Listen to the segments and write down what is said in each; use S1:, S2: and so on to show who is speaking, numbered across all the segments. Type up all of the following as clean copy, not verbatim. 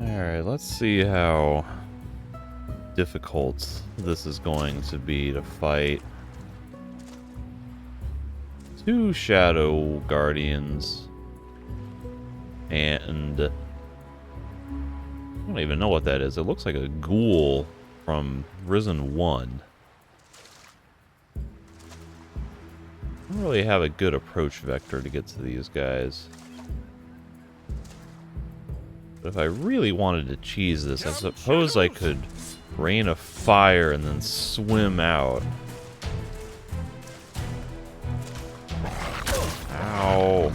S1: Alright, let's see how difficult this is going to be to fight. 2 Shadow Guardians. And I don't even know what that is. It looks like a ghoul from Risen 1. I don't really have a good approach vector to get to these guys. But if I really wanted to cheese this, I suppose I could rain a fire and then swim out. Ow.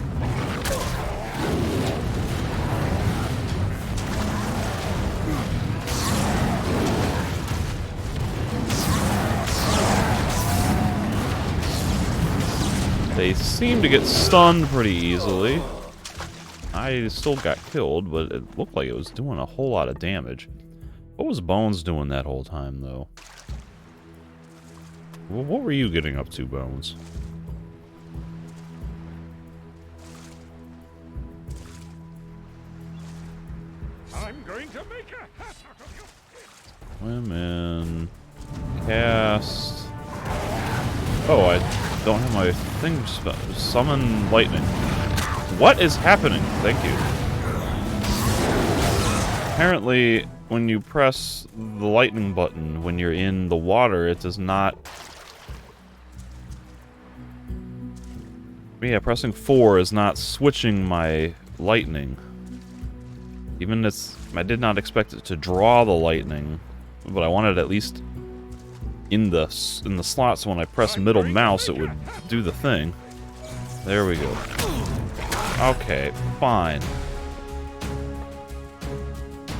S1: They seem to get stunned pretty easily. I still got killed, but it looked like it was doing a whole lot of damage. What was Bones doing that whole time, though? Well, what were you getting up to, Bones?
S2: I'm going to make a hat out of you.
S1: Swim in. Cast. Oh, I don't have my thing. Summon lightning. What is happening? Thank you. Apparently, when you press the lightning button when you're in the water, it does not... Yeah, pressing 4 is not switching my lightning. Even I did not expect it to draw the lightning, but I wanted at least in the slot, so when I press middle mouse, it would do the thing. There we go. Okay, fine.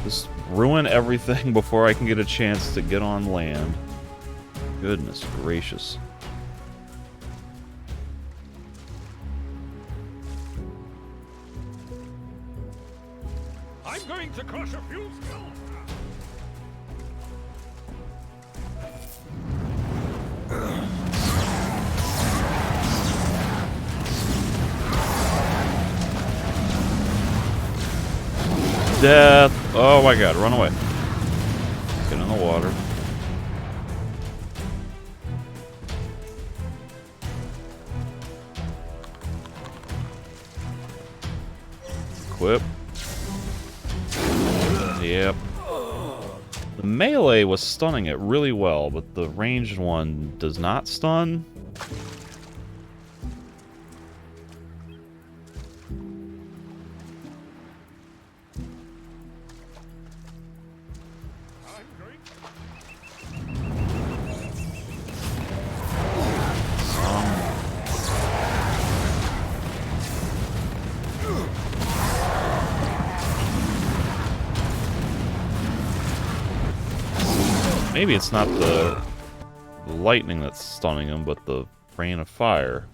S1: Just ruin everything before I can get a chance to get on land. Goodness gracious.
S2: I'm going to crush a few skulls.
S1: Death! Oh my god, run away. Get in the water. Equip. Yep. The melee was stunning it really well, but the ranged one does not stun. Maybe it's not the lightning that's stunning him, but the rain of fire.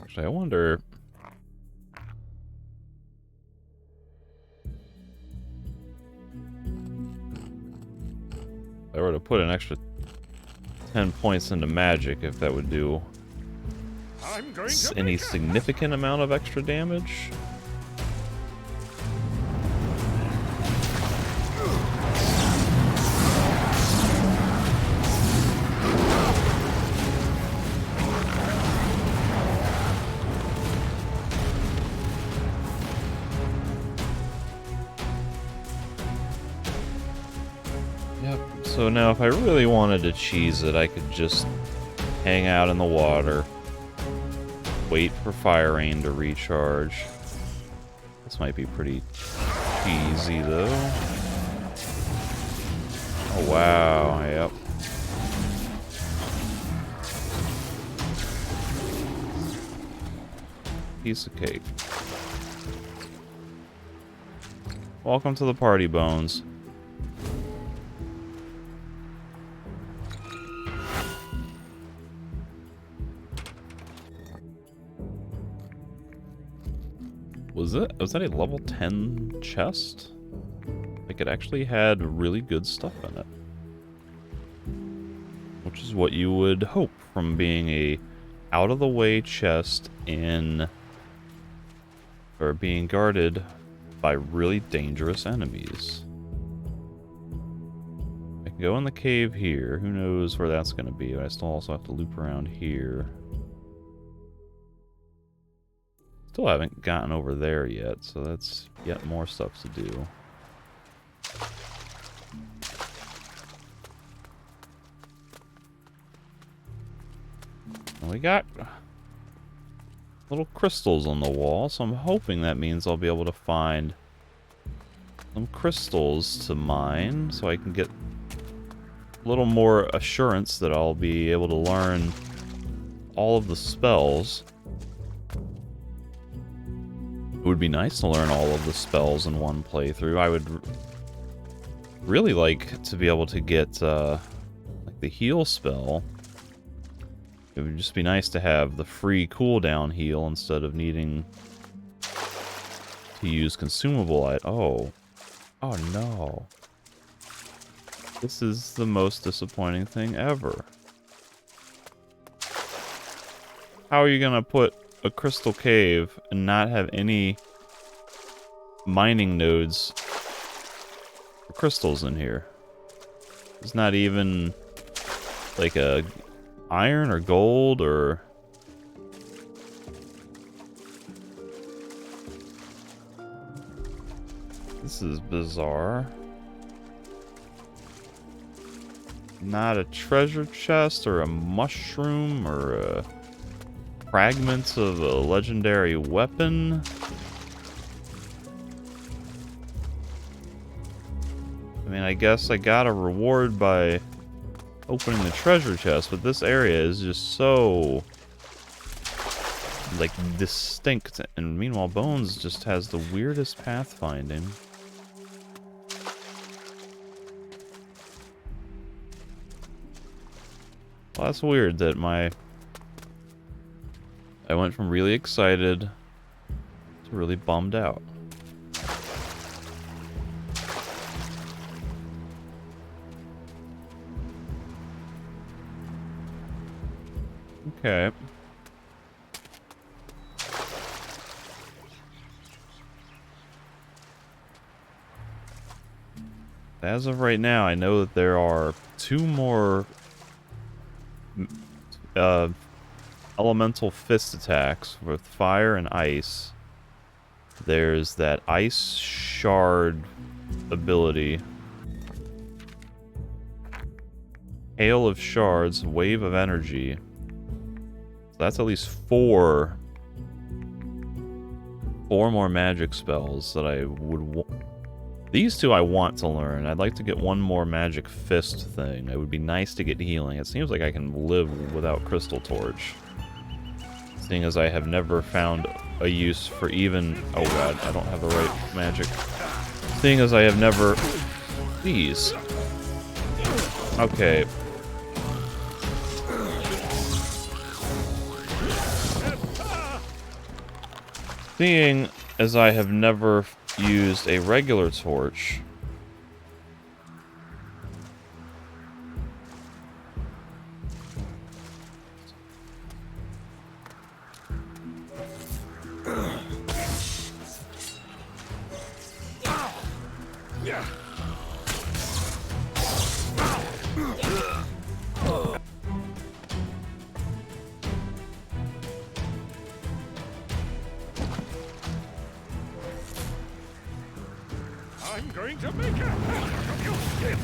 S1: Actually, I wonder... if I were to put an extra 10 points into magic, if that would do any significant amount of extra damage. Yep, so now if I really wanted to cheese it, I could just hang out in the water. Wait for Fire Rain to recharge. This might be pretty cheesy, though. Oh, wow. Yep. Piece of cake. Welcome to the party, Bones. Was that a level 10 chest? Like, it actually had really good stuff in it. Which is what you would hope from being a out of the way chest in or being guarded by really dangerous enemies. I can go in the cave here. Who knows where that's going to be? But I still also have to loop around here. Still haven't gotten over there yet, so that's yet more stuff to do. And we got little crystals on the wall, so I'm hoping that means I'll be able to find some crystals to mine, so I can get a little more assurance that I'll be able to learn all of the spells. It would be nice to learn all of the spells in one playthrough. I would really like to be able to get like the heal spell. It would just be nice to have the free cooldown heal instead of needing to use consumable. Oh no. This is the most disappointing thing ever. How are you gonna put a crystal cave and not have any mining nodes for crystals in here? There's not even like a iron or gold or this is bizarre. Not a treasure chest or a mushroom or a fragments of a legendary weapon. I mean, I guess I got a reward by opening the treasure chest, but this area is just so like distinct, and meanwhile Bones just has the weirdest pathfinding. Well, that's weird that I went from really excited to really bummed out. Okay. As of right now, I know that there are 2 more elemental fist attacks with fire and ice. There's that ice shard ability. Hail of shards, wave of energy. So that's at least 4 more magic spells that I would These 2 I want to learn. I'd like to get 1 more magic fist thing. It would be nice to get healing. It seems like I can live without Crystal Torch. Seeing as I have never found a use for even... Oh god, I don't have the right magic. Seeing as I have never... Please. Okay. Seeing as I have never used a regular torch,
S2: I'm going to make a hack of your skin.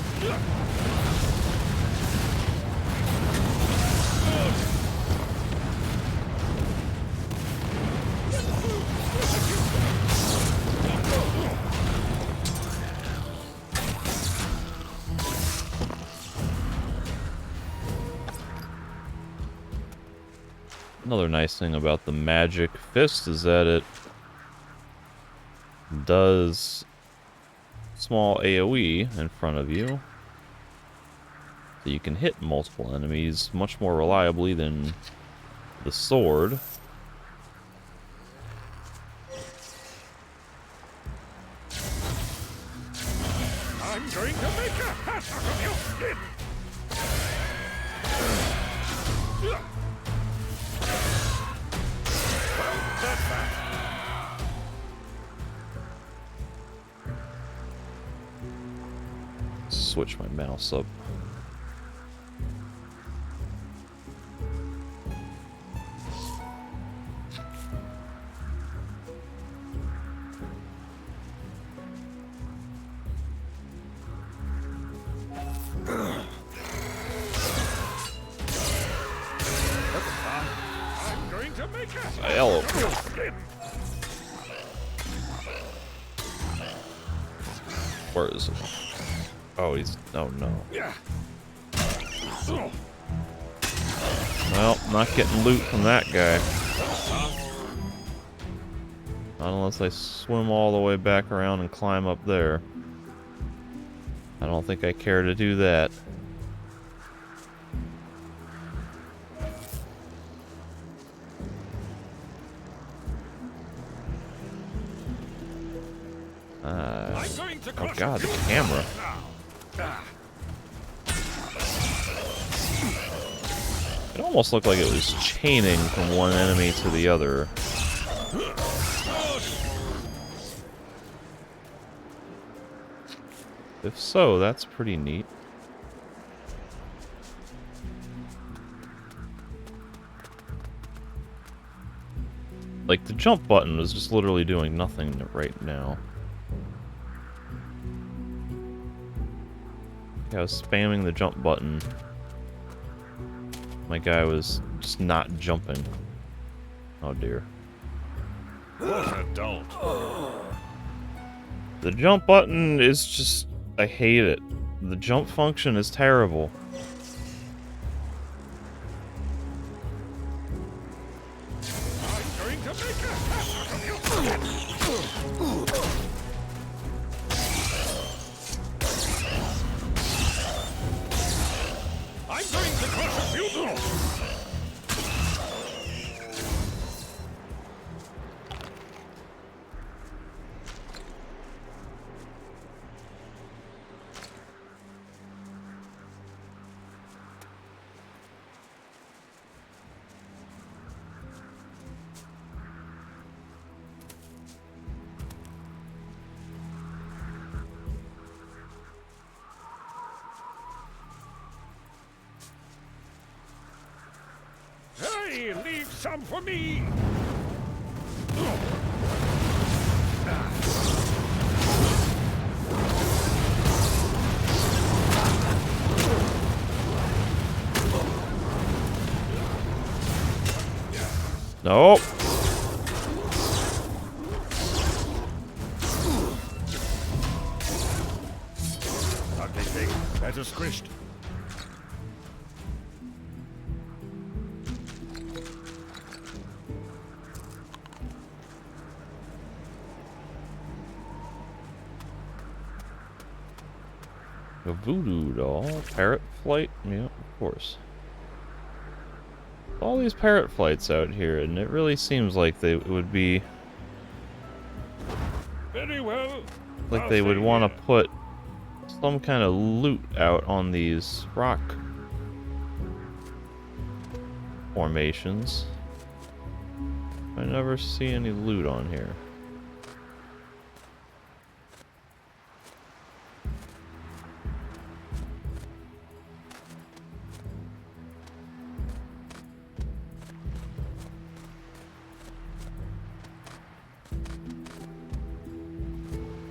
S1: another nice thing about the magic fist is that it does small AoE in front of you, so you can hit multiple enemies much more reliably than the sword.
S2: I'm going to make a hat out of your skin.
S1: switch my mouse up.
S2: I'm going to make a
S1: Hello. Where is it? Oh, he's... Oh, no. Well, not getting loot from that guy. Not unless I swim all the way back around and climb up there. I don't think I care to do that. Oh god, the camera. It almost looked like it was chaining from one enemy to the other. If so, that's pretty neat. Like, the jump button was just literally doing nothing right now. I was spamming the jump button. My guy was just not jumping. Oh dear.
S2: What a dolt.
S1: The jump button is just... I hate it. The jump function is terrible.
S2: I'm going to make a hash of you. I'm going to crush a funeral. Hey, leave some for me.
S1: Nope.
S2: Ugly thing, better squished.
S1: A voodoo doll. Parrot flight? Yeah, of course. All these parrot flights out here, and it really seems like they would be...
S2: Very well.
S1: like they would want to put some kind of loot out on these rock formations. I never see any loot on here.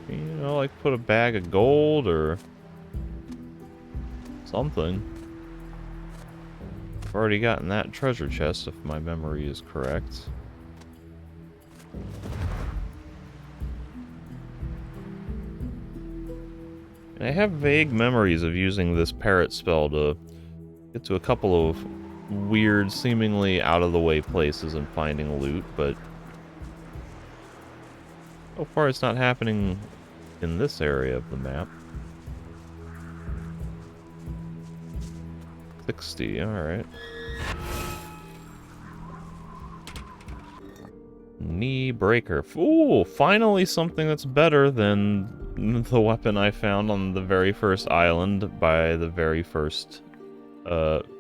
S1: You know, like put a bag of gold or something. I've already gotten that treasure chest if my memory is correct. And I have vague memories of using this parrot spell to get to a couple of weird, seemingly out-of-the-way places and finding loot, but so far it's not happening in this area of the map. 60, alright. Knee breaker. Ooh, finally something that's better than the weapon I found on the very first island by the very first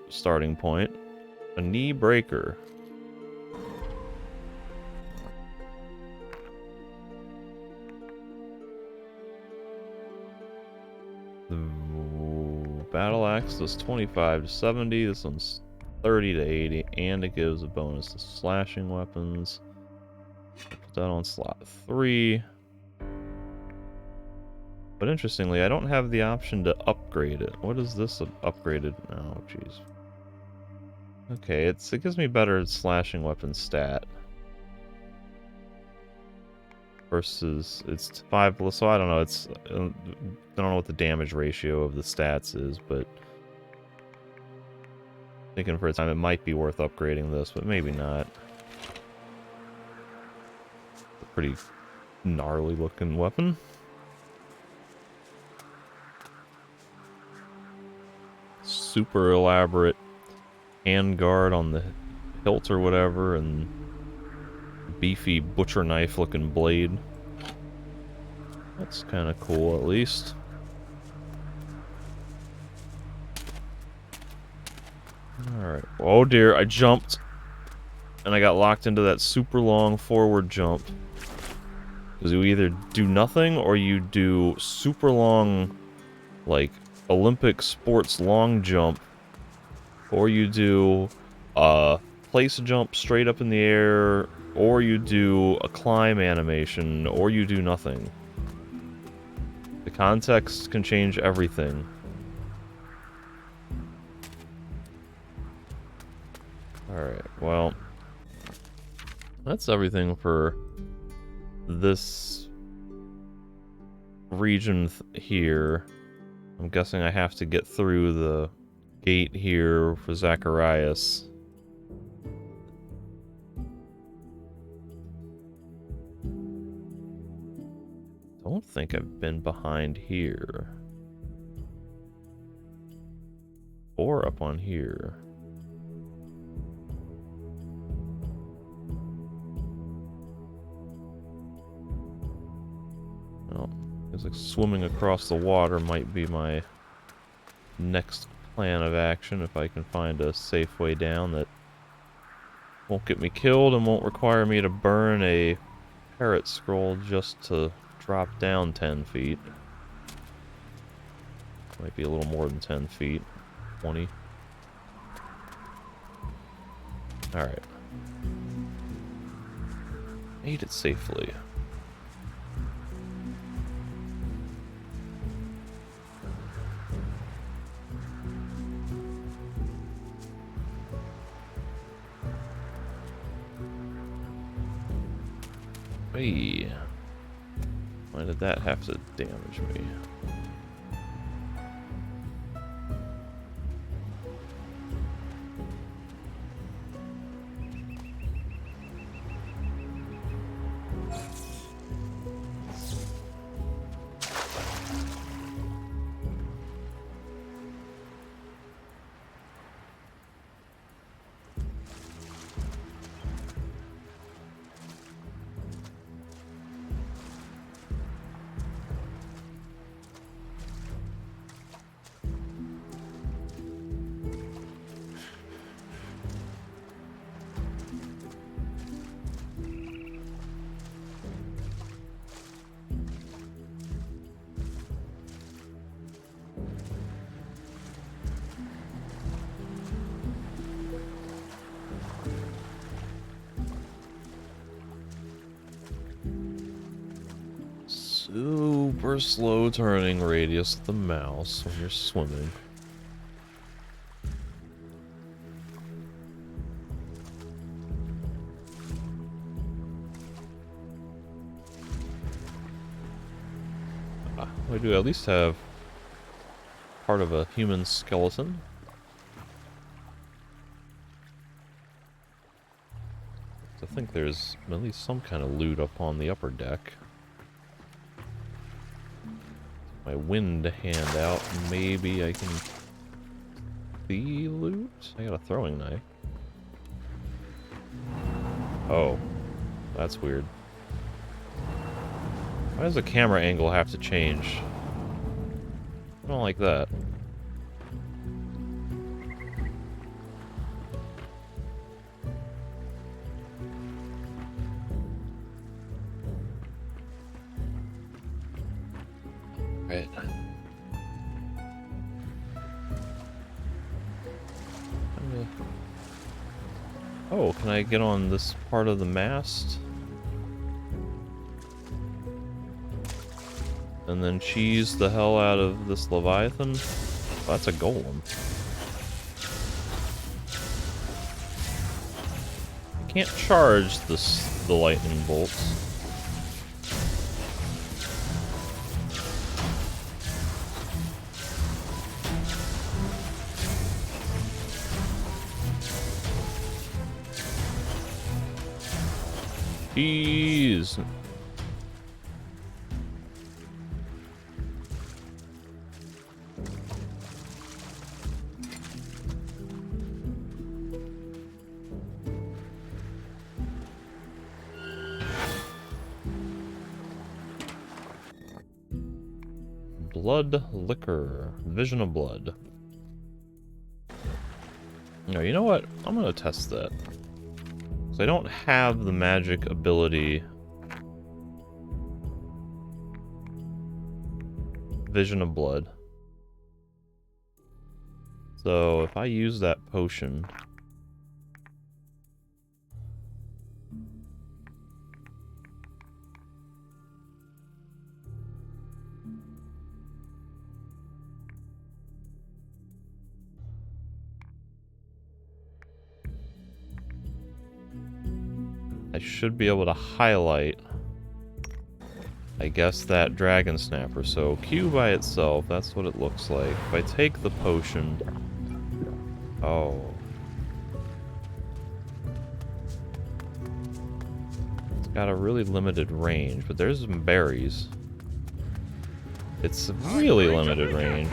S1: starting point. A knee breaker. Battle Axe does 25 to 70. This one's 30 to 80, and it gives a bonus to slashing weapons. Put that on slot 3. But interestingly, I don't have the option to upgrade it. What is this upgraded? Oh, jeez. Okay, it gives me better slashing weapon stat. Versus, it's 5, so I don't know, it's, I don't know what the damage ratio of the stats is, but thinking for a time it might be worth upgrading this, but maybe not. A pretty gnarly looking weapon. Super elaborate handguard on the hilt or whatever, and beefy butcher knife looking blade. That's kind of cool, at least. Alright. Oh dear, I jumped. And I got locked into that super long forward jump. Because you either do nothing, or you do super long, like, Olympic sports long jump. Or you do place jump straight up in the air, or you do a climb animation, or you do nothing. The context can change everything. Alright, well, that's everything for this region here. I'm guessing I have to get through the gate here for Zacharias. Don't think I've been behind here. Or up on here. Well, it's like swimming across the water might be my next plan of action if I can find a safe way down that won't get me killed and won't require me to burn a parrot scroll just to drop down 10 feet. Might be a little more than 10 feet. 20. Alright. Made it safely. Hey. Why did that have to damage me? Super slow turning radius of the mouse when you're swimming. I do at least have part of a human skeleton. I think there's at least some kind of loot up on the upper deck. My wind hand out, maybe I can see loot? I got a throwing knife. Oh, that's weird. Why does the camera angle have to change? I don't like that. Right.
S3: Oh, can I get on this part of the mast? And then cheese the hell out of this Leviathan? Oh, that's a golem. I can't charge the lightning bolts. Cheese! Blood liquor. Vision of blood. No, you know what? I'm gonna test that. So I don't have the magic ability. Vision of blood. So if I use that potion... I should be able to highlight, I guess, that dragon snapper. So Q by itself, that's what it looks like. If I take the potion... Oh. It's got a really limited range, but there's some berries. It's really limited range.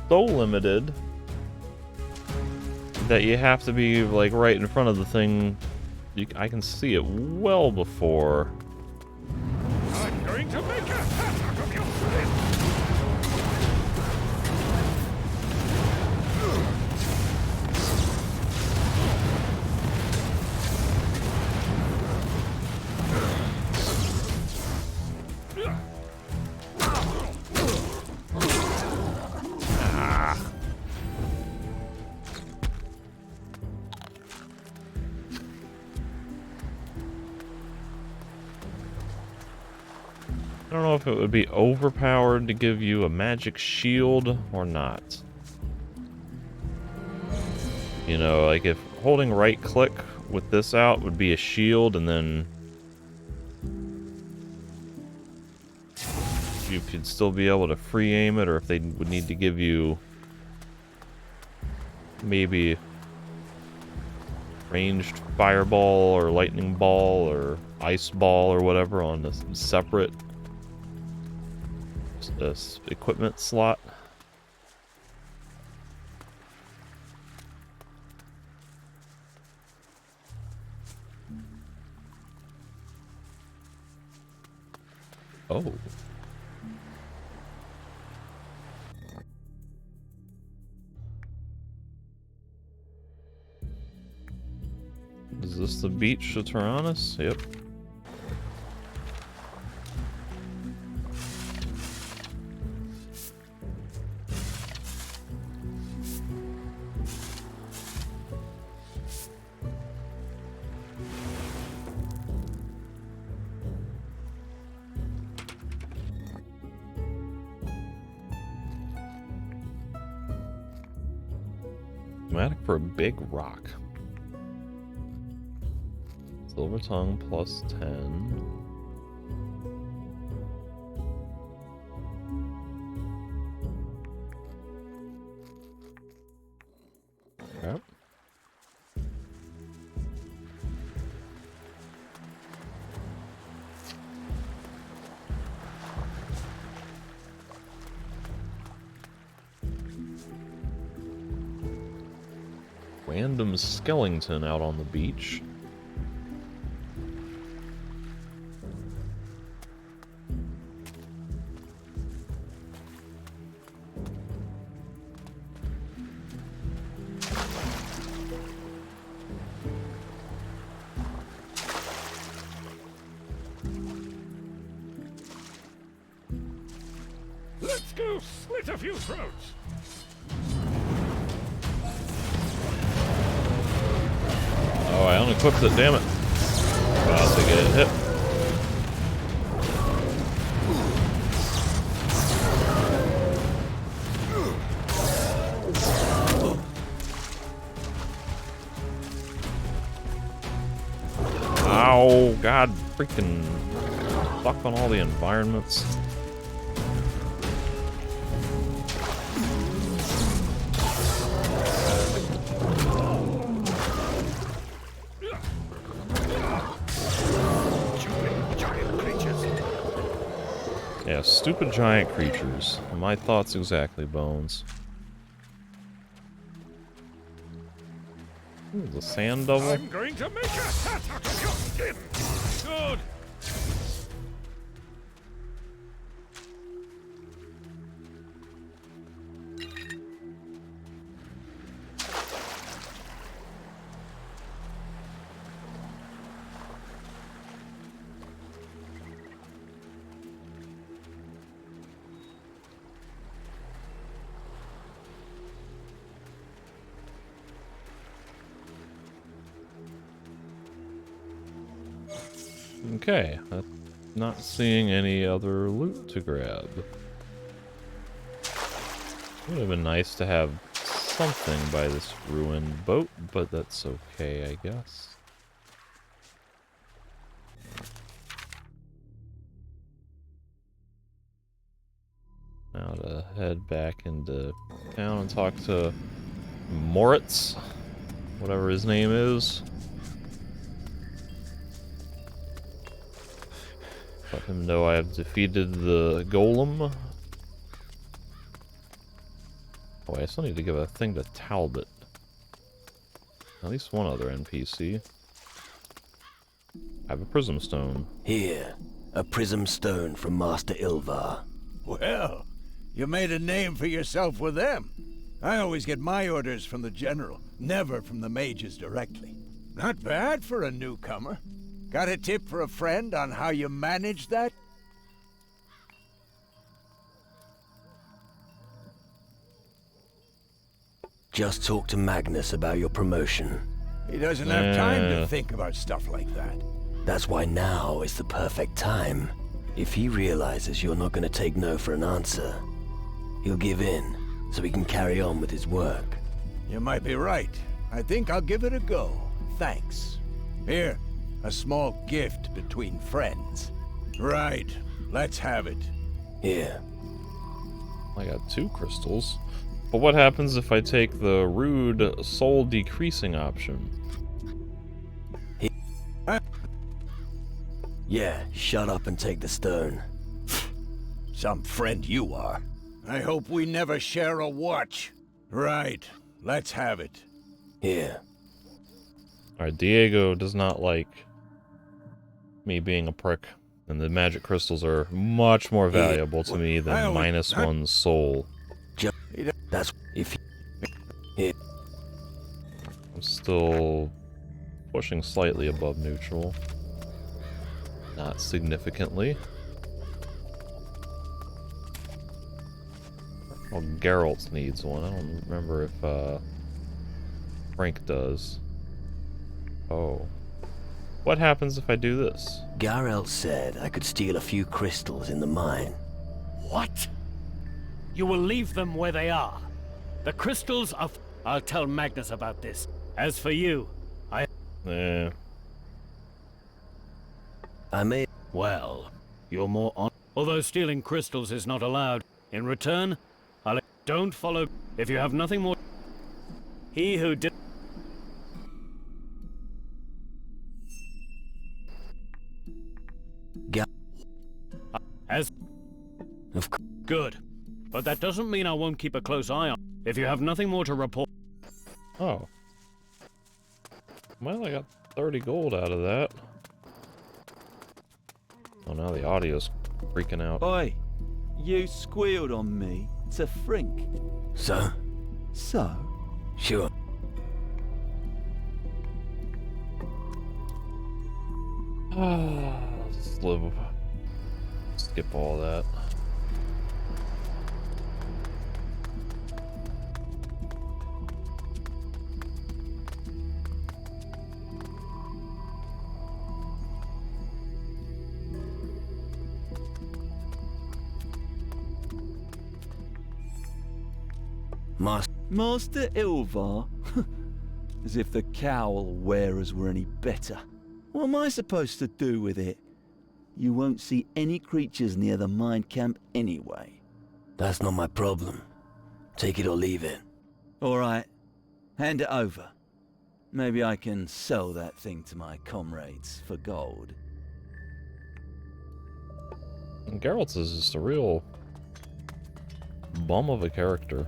S3: So limited that you have to be, like, right in front of the thing. I can see it well before.
S2: I'm going to make a hat out of your friend.
S3: I don't know if it would be overpowered to give you a magic shield or not. You know, like if holding right click with this out would be a shield, and then you could still be able to free aim it, or if they would need to give you maybe ranged fireball or lightning ball or ice ball or whatever on a separate equipment slot. Oh. Is this the beach of Tyrannus? Yep. Automatic for a big rock. Silver tongue plus 10. Yep. Random skeleton out on the beach.
S2: Let's go slit a few throats.
S3: I unequipped it, damn it. About to get hit. Ow, God, freaking fuck on all the environments. Yeah, stupid giant creatures. My thoughts exactly, Bones. Ooh, the sand devil.
S2: I'm going to make a hat out of your skin. Good.
S3: Okay, not seeing any other loot to grab. Would have been nice to have something by this ruined boat, but that's okay, I guess. Now to head back into town and talk to Moritz, whatever his name is. Let him know I have defeated the golem. Oh, I still need to give a thing to Talbot. At least one other NPC. I have a prism stone.
S4: Here, a prism stone from Master Ilvar.
S5: Well, you made a name for yourself with them. I always get my orders from the general, never from the mages directly. Not bad for a newcomer. Got a tip for a friend on how you manage that?
S4: Just talk to Magnus about your promotion.
S5: He doesn't have time to think about stuff like that.
S4: That's why now is the perfect time. If he realizes you're not going to take no for an answer, he'll give in, so he can carry on with his work.
S5: You might be right. I think I'll give it a go. Thanks. Here, a small gift between friends. Right. Let's have it.
S4: Here.
S3: I got 2 crystals. But what happens if I take the rude soul decreasing option?
S4: Yeah, shut up and take the stone.
S5: Some friend you are. I hope we never share a watch. Right. Let's have it.
S4: Here.
S3: Alright, Diego does not like me being a prick. And the magic crystals are much more valuable to me than -1 soul.
S4: That's if here.
S3: I'm still pushing slightly above neutral. Not significantly. Oh, Geralt needs one. I don't remember if Frank does. Oh. What happens if I do this?
S4: Garelt said I could steal a few crystals in the mine.
S6: What? You will leave them where they are. The crystals of... I'll tell Magnus about this. As for you,
S3: Eh.
S4: I may...
S6: well, you're more on... Although stealing crystals is not allowed. In return, don't follow... If you have nothing more... He who did... As...
S4: Of course.
S6: Good. But that doesn't mean I won't keep a close eye on... If you have nothing more to report...
S3: Oh. Well, I got 30 gold out of that. Oh, now the audio's freaking out.
S7: Oi, you squealed on me to Frink.
S4: So?
S7: So?
S4: Sure.
S3: Let's live. Skip all that.
S7: Master Ilvar? As if the cowl wearers were any better. What am I supposed to do with it? You won't see any creatures near the mine camp anyway.
S4: That's not my problem. Take it or leave it.
S7: Alright, hand it over. Maybe I can sell that thing to my comrades for gold.
S3: And Geralt is just a real bum of a character.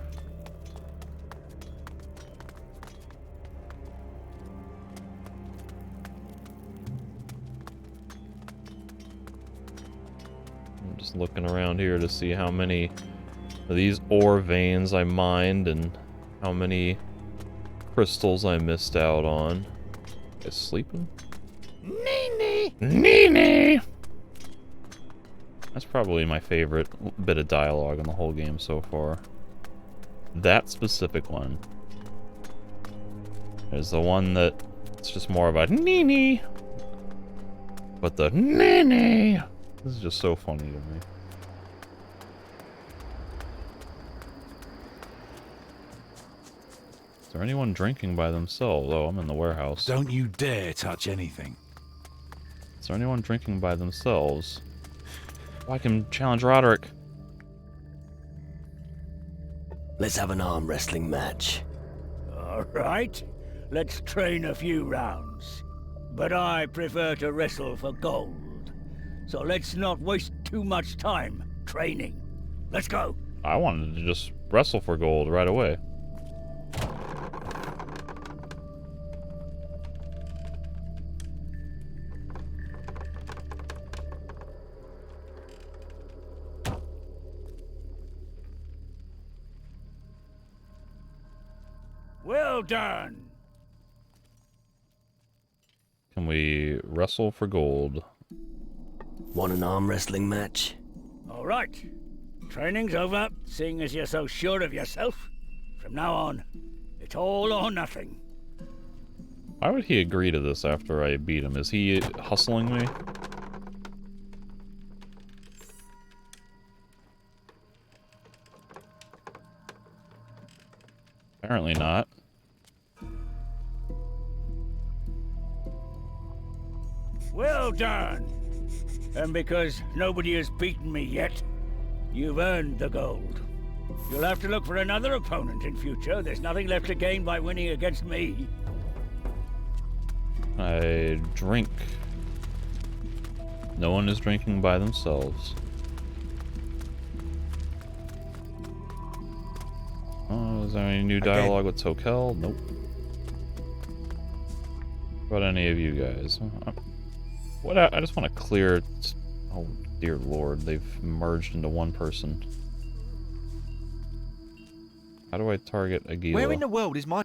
S3: I'm just looking around here to see how many of these ore veins I mined and how many crystals I missed out on. Is sleeping?
S2: Nene!
S3: Nene! That's probably my favorite bit of dialogue in the whole game so far. That specific one. There's the one that it's just more about Nene. But the Nene! This is just so funny to me. Is there anyone drinking by themselves? Oh, I'm in the warehouse.
S2: Don't you dare touch anything.
S3: Is there anyone drinking by themselves? Oh, I can challenge Roderick.
S4: Let's have an arm wrestling match.
S8: All right, let's train a few rounds. But I prefer to wrestle for gold. So let's not waste too much time training. Let's go.
S3: I wanted to just wrestle for gold right away.
S8: Well done.
S3: Can we wrestle for gold?
S4: Want an arm wrestling match?
S8: All right. Training's over, seeing as you're so sure of yourself. From now on, it's all or nothing.
S3: Why would he agree to this after I beat him? Is he hustling me? Apparently not.
S8: Well done. And because nobody has beaten me yet, you've earned the gold. You'll have to look for another opponent in future. There's nothing left to gain by winning against me.
S3: I drink. No one is drinking by themselves. Oh, is there any new dialogue with Tokel? Nope. What about any of you guys? What? I just want to clear. Oh dear lord, they've merged into one person. How do I target Agila?
S9: Where in the world is my...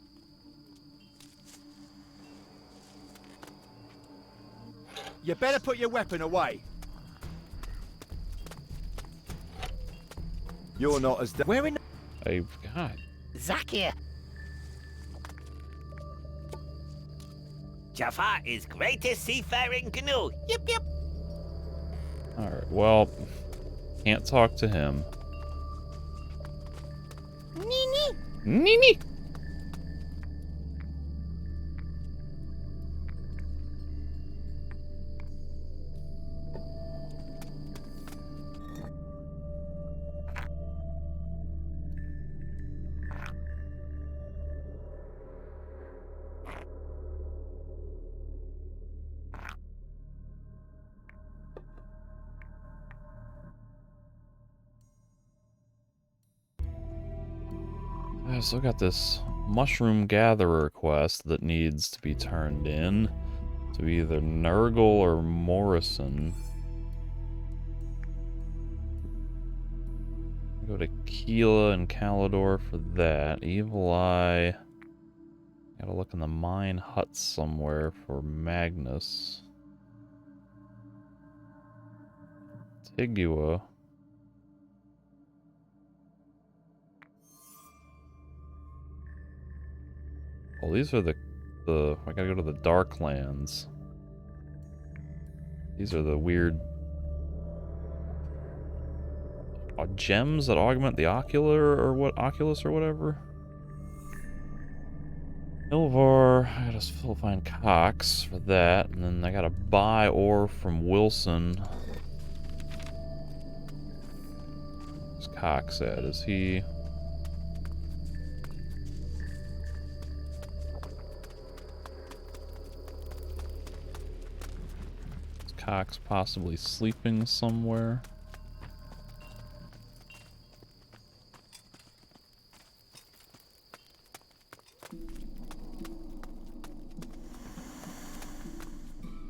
S9: You better put your weapon away. You're not as... Where in...
S3: God.
S10: Zakir. Jafar is greatest seafaring canoe. Yip yip.
S3: Alright, well, can't talk to him.
S10: Nini.
S3: Nini! I still got this mushroom gatherer quest that needs to be turned in to either Nurgle or Morrison. Go to Keela and Calidor for that. Evil Eye. Gotta look in the mine huts somewhere for Magnus. Tigua. Well, these are the I gotta go to the Darklands. These are the weird gems that augment the ocular or what Oculus or whatever.
S1: Ilvar, I gotta still find Cox for that, and then I gotta buy ore from Wilson. Where's Cox at? Is he... Is Cox possibly sleeping somewhere?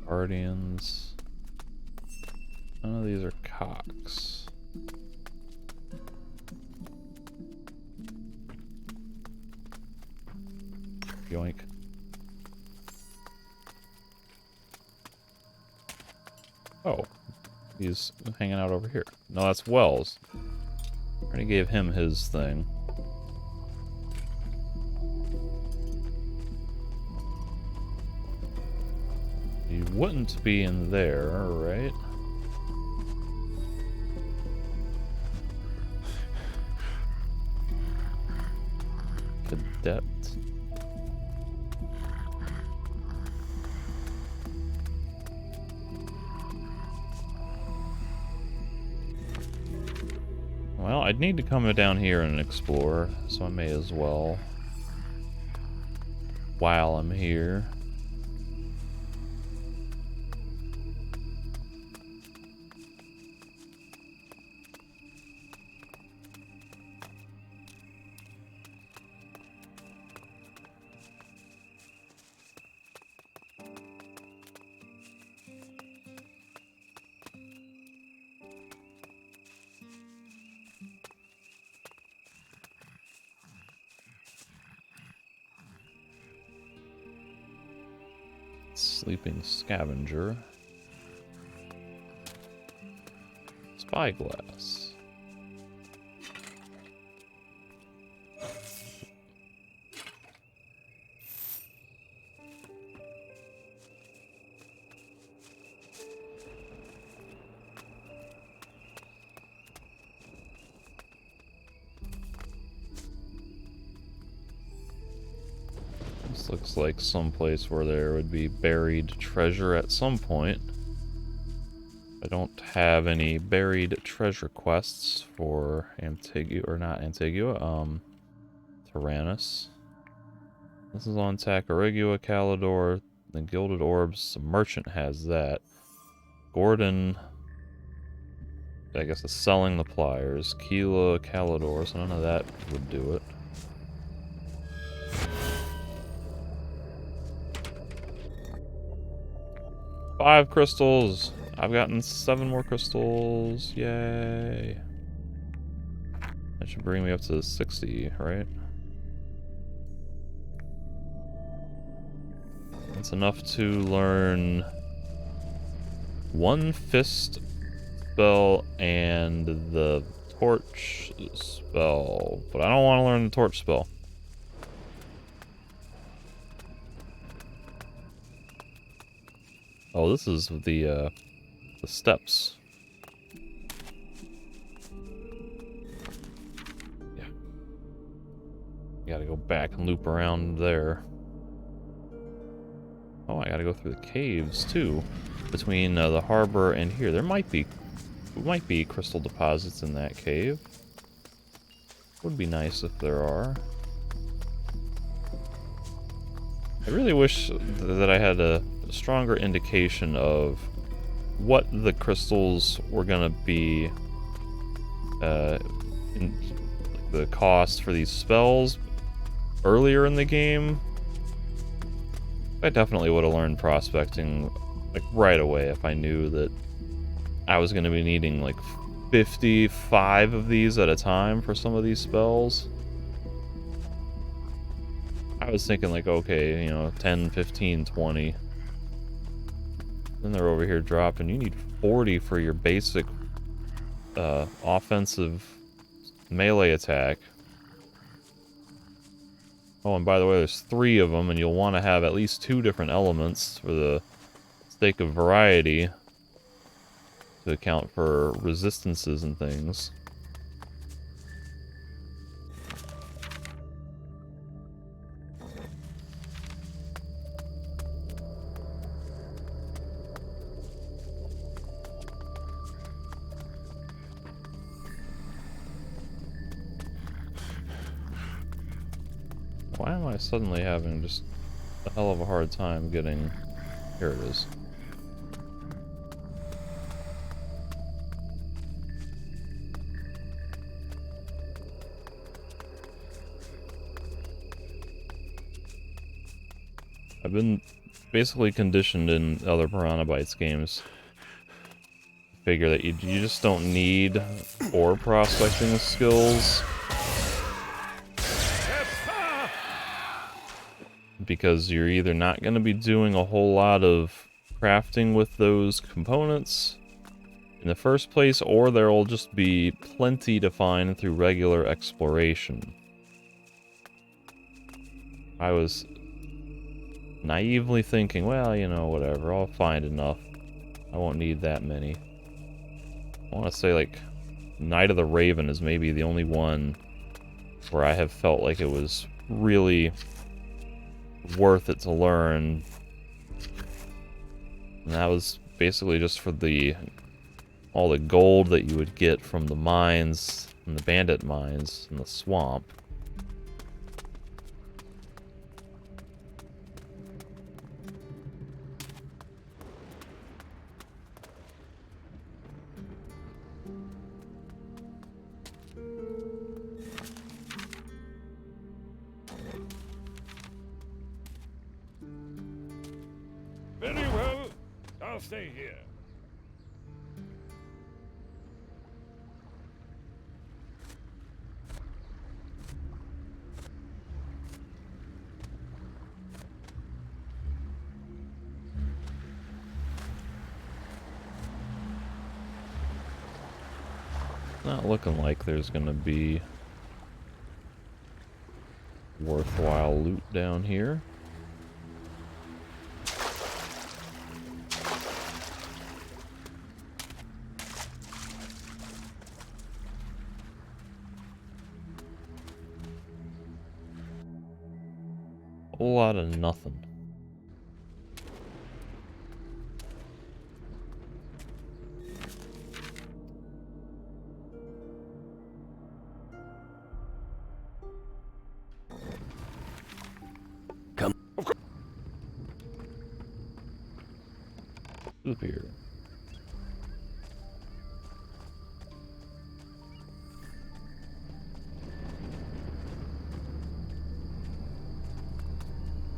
S1: Guardians. None of these are Cox. Yoink. Oh, he's hanging out over here. No, that's Wells. Already gave him his thing. He wouldn't be in there, right? Cadet. Well, I'd need to come down here and explore, so I may as well. While I'm here. Sleeping scavenger. Spyglass. This looks like some place where there would be buried treasure at some point. I don't have any buried treasure quests for Antigua, or not Antigua, Tyrannus. This is on Tacarigua, Calidor, the Gilded Orbs. The merchant has that. Gordon, I guess, is selling the pliers. Keela, Calidor, so none of that would do it. Five crystals! I've gotten 7 more crystals. Yay. That should bring me up to 60, right? That's enough to learn 1 fist spell and the torch spell. But I don't want to learn the torch spell. Oh, this is the steps. Yeah. You gotta go back and loop around there. Oh, I gotta go through the caves too, between the harbor and here. There might be crystal deposits in that cave. Would be nice if there are. I really wish that I had a stronger indication of what the crystals were gonna be, in the cost for these spells earlier in the game. I definitely would have learned prospecting like right away if I knew that I was gonna be needing like 55 of these at a time for some of these spells. I was thinking like, okay, you know, 10, 15, 20. Then they're over here dropping. You need 40 for your basic offensive melee attack. Oh, and by the way, there's 3 of them, and you'll want to have at least 2 different elements for the sake of variety to account for resistances and things.
S3: I suddenly having just a hell of a hard time getting... Here it is. I've been basically conditioned in other Piranha Bytes games. Figure that you just don't need ore prospecting skills. Because you're either not going to be doing a whole lot of crafting with those components in the first place, or there will just be plenty to find through regular exploration. I was naively thinking, well, you know, whatever, I'll find enough. I won't need that many. I want to say, like, Night of the Raven is maybe the only one where I have felt like it was really worth it to learn. And that was basically just for all the gold that you would get from the mines, and the bandit mines, in the swamp.
S2: Very well. I'll stay here.
S3: Not looking like there's gonna be worthwhile loot down here. Whole lot of nothing.
S4: Come.
S3: Up here.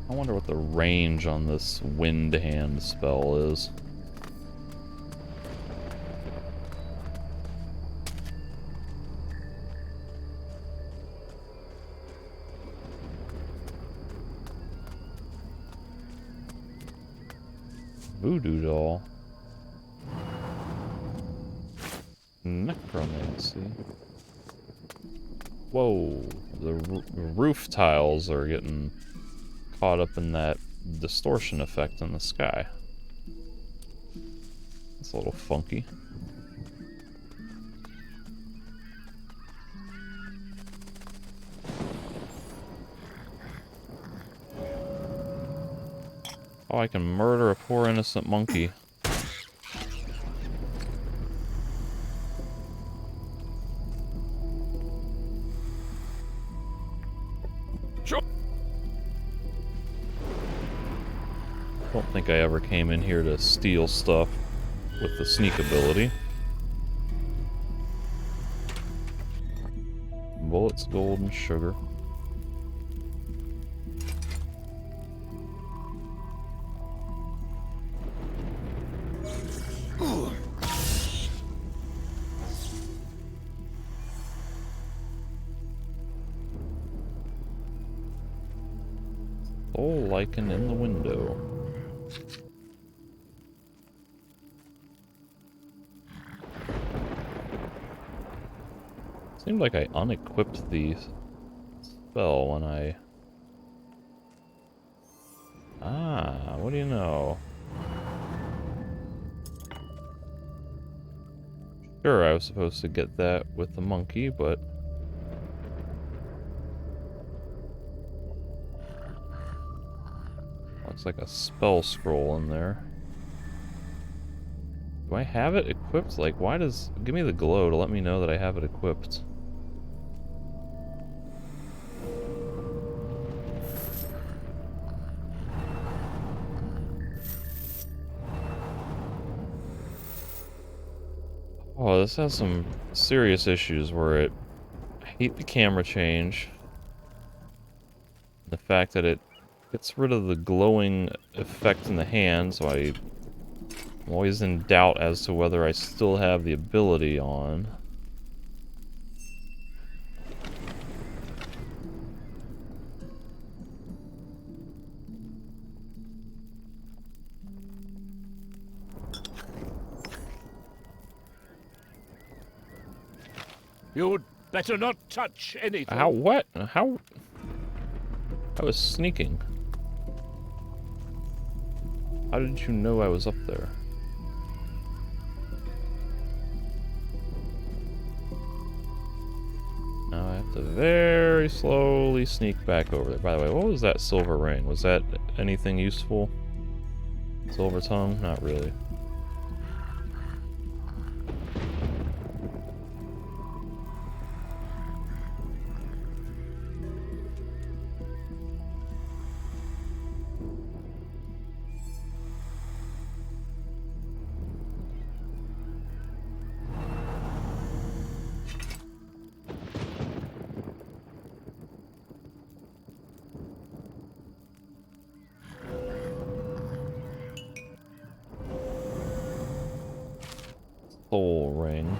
S3: I wonder what the range on this wind hand spell is. Voodoo doll. Necromancy. Whoa, the roof tiles are getting caught up in that distortion effect in the sky. It's a little funky. Oh, I can murder a poor innocent monkey. Don't think I ever came in here to steal stuff with the sneak ability. Bullets, gold, and sugar. Soul lichen in the window. Seemed like I unequipped the spell when I... Ah, what do you know? Sure, I was supposed to get that with the monkey, but... Looks like a spell scroll in there. Do I have it equipped? Like, why does... Give me the glow to let me know that I have it equipped. Oh, this has some serious issues where I hate the camera change. The fact that it gets rid of the glowing effect in the hand, so I'm always in doubt as to whether I still have the ability on.
S2: You'd better not touch anything.
S3: How? What? How? I was sneaking. How did you know I was up there? Now I have to very slowly sneak back over there. By the way, what was that silver ring? Was that anything useful? Silver tongue? Not really. Soul ring.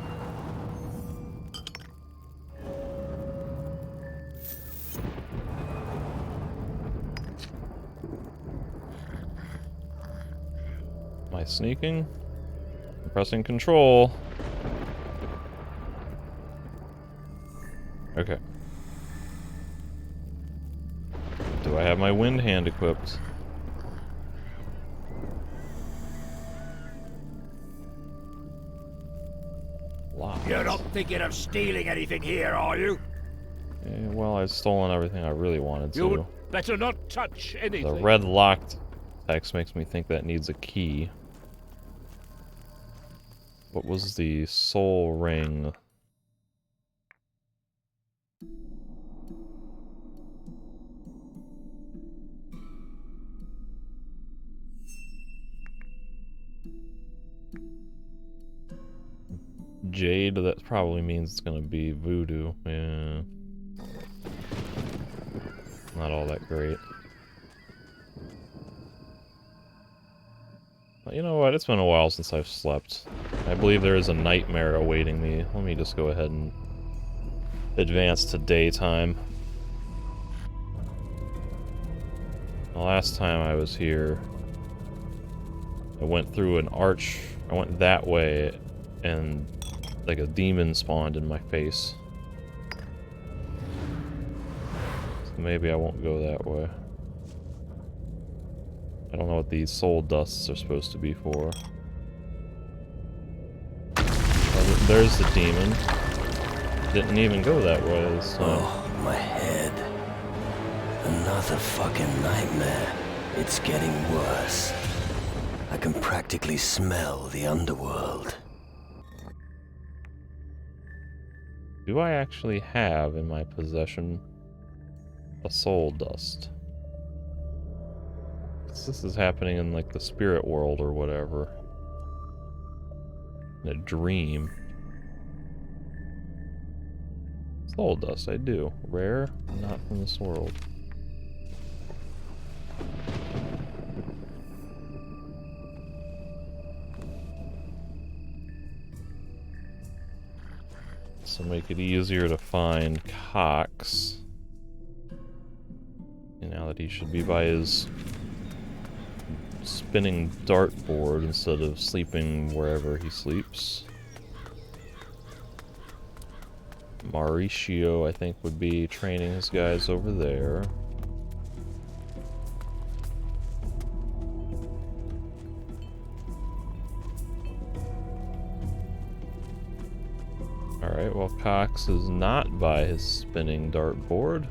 S3: Am I sneaking? I'm pressing control. Okay. Do I have my wind hand equipped?
S8: You're not thinking of stealing anything here, are you?
S3: Yeah, well, I've stolen everything I really wanted to.
S2: You'd better not touch anything.
S3: The red locked text makes me think that needs a key. What was the soul ring? Jade, that probably means it's gonna be voodoo. Yeah. Not all that great. But you know what? It's been a while since I've slept. I believe there is a nightmare awaiting me. Let me just go ahead and advance to daytime. The last time I was here, I went through an arch. I went that way, and like a demon spawned in my face. So maybe I won't go that way. I don't know what these soul dusts are supposed to be for. Oh, there's the demon. Didn't even go that way this time.
S4: Oh, my head. Another fucking nightmare. It's getting worse. I can practically smell the underworld.
S3: Do I actually have in my possession a soul dust? This is happening in like the spirit world or whatever. In a dream. Soul dust, I do. Rare, not from this world. To make it easier to find Cox. And now that he should be by his spinning dartboard instead of sleeping wherever he sleeps. Mauricio, I think, would be training his guys over there. Alright, well, Cox is not by his spinning dartboard.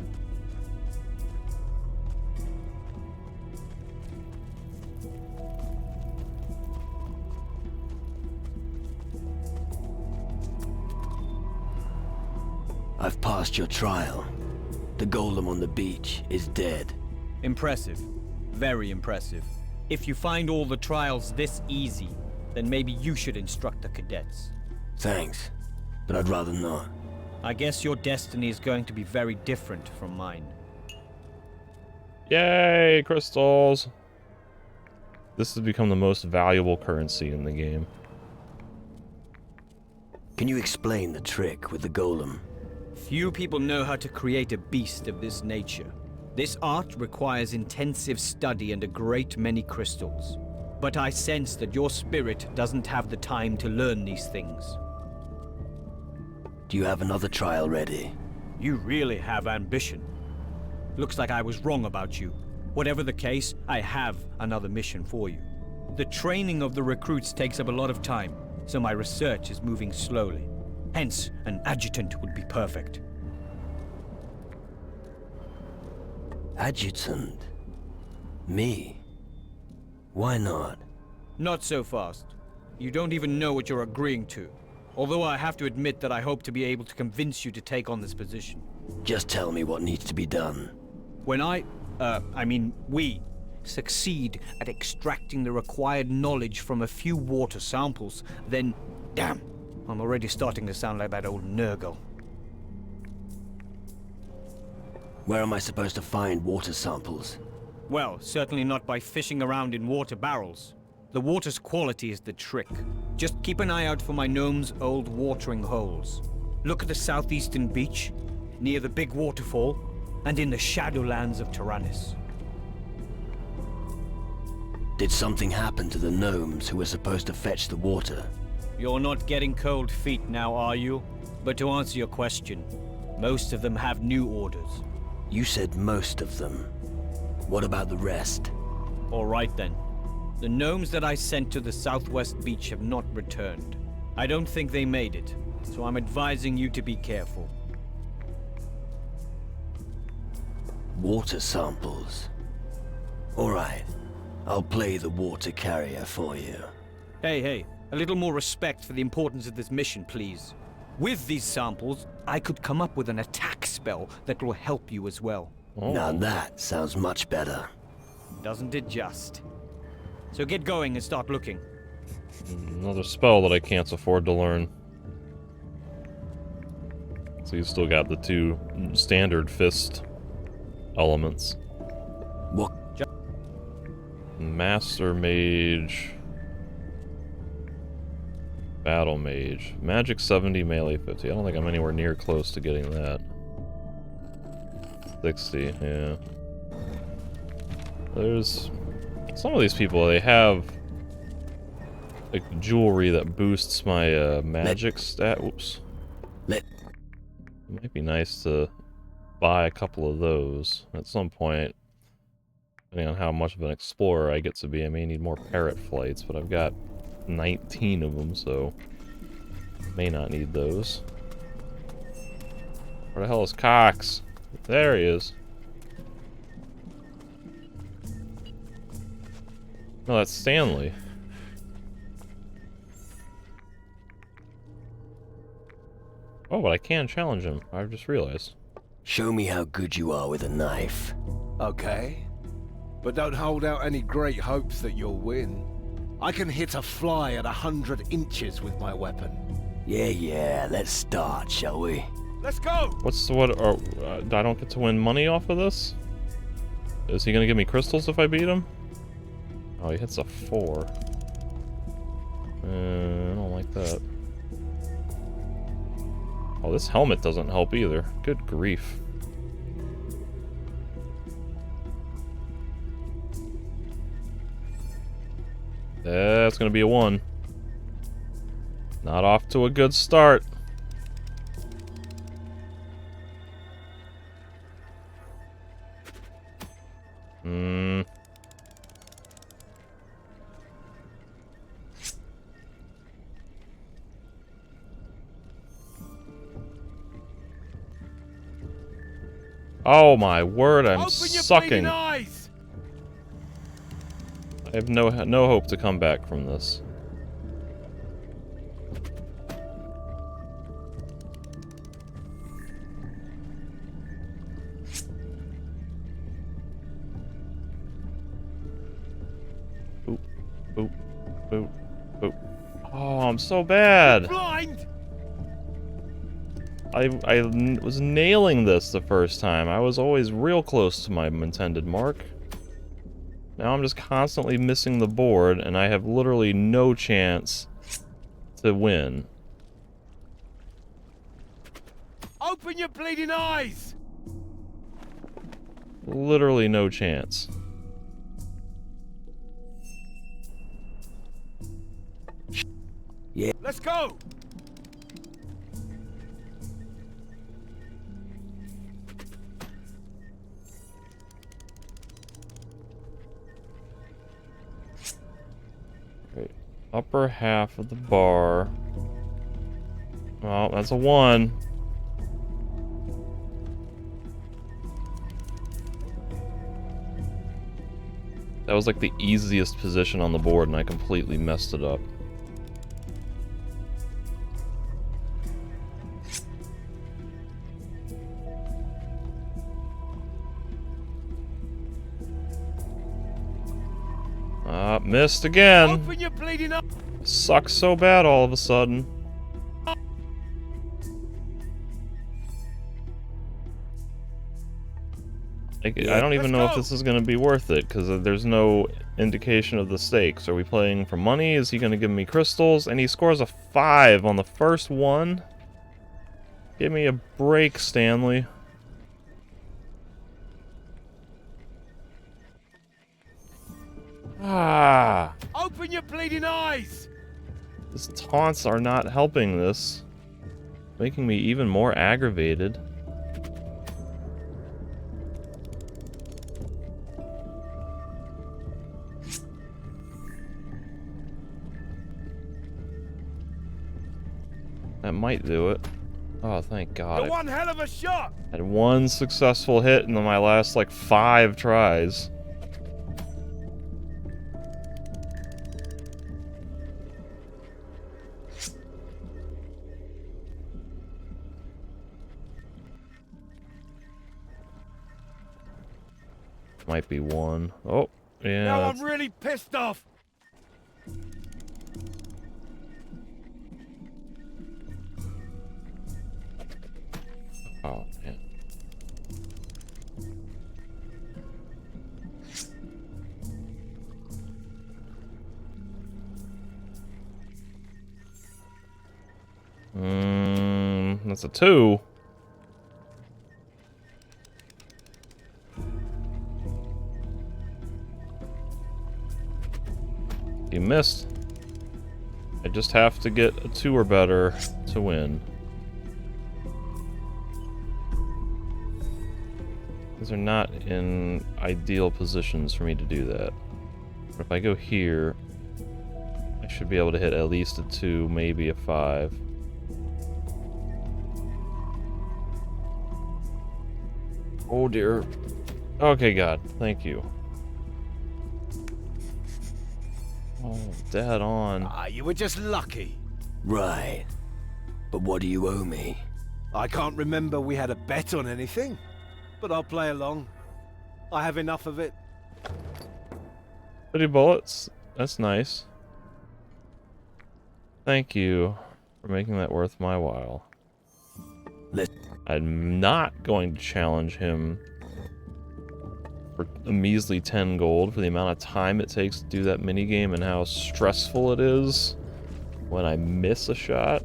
S4: I've passed your trial. The golem on the beach is dead.
S11: Impressive. Very impressive. If you find all the trials this easy, then maybe you should instruct the cadets.
S4: Thanks, but I'd rather not.
S11: I guess your destiny is going to be very different from mine.
S3: Yay, crystals! This has become the most valuable currency in the game.
S4: Can you explain the trick with the golem?
S11: Few people know how to create a beast of this nature. This art requires intensive study and a great many crystals. But I sense that your spirit doesn't have the time to learn these things.
S4: Do you have another trial ready?
S11: You really have ambition. Looks like I was wrong about you. Whatever the case, I have another mission for you. The training of the recruits takes up a lot of time, so my research is moving slowly. Hence, an adjutant would be perfect.
S4: Adjutant? Me? Why not?
S11: Not so fast. You don't even know what you're agreeing to. Although I have to admit that I hope to be able to convince you to take on this position.
S4: Just tell me what needs to be done.
S11: When we succeed at extracting the required knowledge from a few water samples, then, damn, I'm already starting to sound like that old Nurgle.
S4: Where am I supposed to find water samples?
S11: Well, certainly not by fishing around in water barrels. The water's quality is the trick. Just keep an eye out for my gnome's old watering holes. Look at the southeastern beach, near the big waterfall, and in the Shadowlands of Tyrannus.
S4: Did something happen to the gnomes who were supposed to fetch the water?
S11: You're not getting cold feet now, are you? But to answer your question, most of them have new orders.
S4: You said most of them. What about the rest?
S11: All right then. The gnomes that I sent to the southwest beach have not returned. I don't think they made it, so I'm advising you to be careful.
S4: Water samples. All right. I'll play the water carrier for you.
S11: Hey, a little more respect for the importance of this mission, please. With these samples, I could come up with an attack spell that will help you as well.
S3: Oh.
S4: Now that sounds much better.
S11: Doesn't it just? So get going and start looking.
S3: Another spell that I can't afford to learn. So you still got the two standard fist elements.
S4: What?
S3: Master Mage. Battle Mage. Magic 70, melee 50. I don't think I'm anywhere near close to getting that. 60, yeah. There's... Some of these people, they have... like, jewelry that boosts my, magic stat. Whoops. It might be nice to buy a couple of those at some point. Depending on how much of an explorer I get to be, I may need more parrot flights, but I've got 19 of them, so may not need those. Where the hell is Cox? There he is. No, that's Stanley. Oh, but I can challenge him. I've just realized.
S4: Show me how good you are with a knife.
S9: Okay. But don't hold out any great hopes that you'll win. I can hit a fly at 100 inches with my weapon.
S4: Yeah, let's start, shall we?
S9: Let's go!
S3: I don't get to win money off of this? Is he gonna give me crystals if I beat him? Oh, he hits a 4. I don't like that. Oh, this helmet doesn't help either. Good grief. That's gonna be a 1. Not off to a good start. Oh my word, I'm sucking. I have no hope to come back from this. Boop, boop, boop, boop. Oh, I'm so bad.
S9: Blind!
S3: I was nailing this the first time. I was always real close to my intended mark. Now I'm just constantly missing the board, and I have literally no chance to win.
S9: Open your bleeding eyes!
S3: Literally no chance.
S4: Yeah.
S9: Let's go!
S3: Right. Upper half of the bar. Well, that's a 1. That was like the easiest position on the board, and I completely messed it up. Missed again.
S9: Open your bleeding eyes!
S3: Sucks so bad all of a sudden. I don't even know if this is going to be worth it, because there's no indication of the stakes. Are we playing for money? Is he going to give me crystals? And he scores a 5 on the first one? Give me a break, Stanley. Ah!
S9: Open your bleeding eyes!
S3: These taunts are not helping this. Making me even more aggravated. That might do it. Oh, thank God.
S9: You're one hell of a shot!
S3: I had 1 successful hit in my last, like, 5 tries. Might be 1. Oh, yeah.
S9: Now I'm really pissed off!
S3: Oh, man. That's a 2. You missed. I just have to get a 2 or better to win. These are not in ideal positions for me to do that. But if I go here, I should be able to hit at least a 2, maybe a 5. Oh dear. Okay, God. Thank you. Oh, dead on.
S9: Ah, you were just lucky.
S4: Right. But what do you owe me?
S9: I can't remember we had a bet on anything, but I'll play along. I have enough of it.
S3: 30 bullets. That's nice. Thank you for making that worth my while. I'm not going to challenge him for a measly 10 gold for the amount of time it takes to do that minigame and how stressful it is when I miss a shot.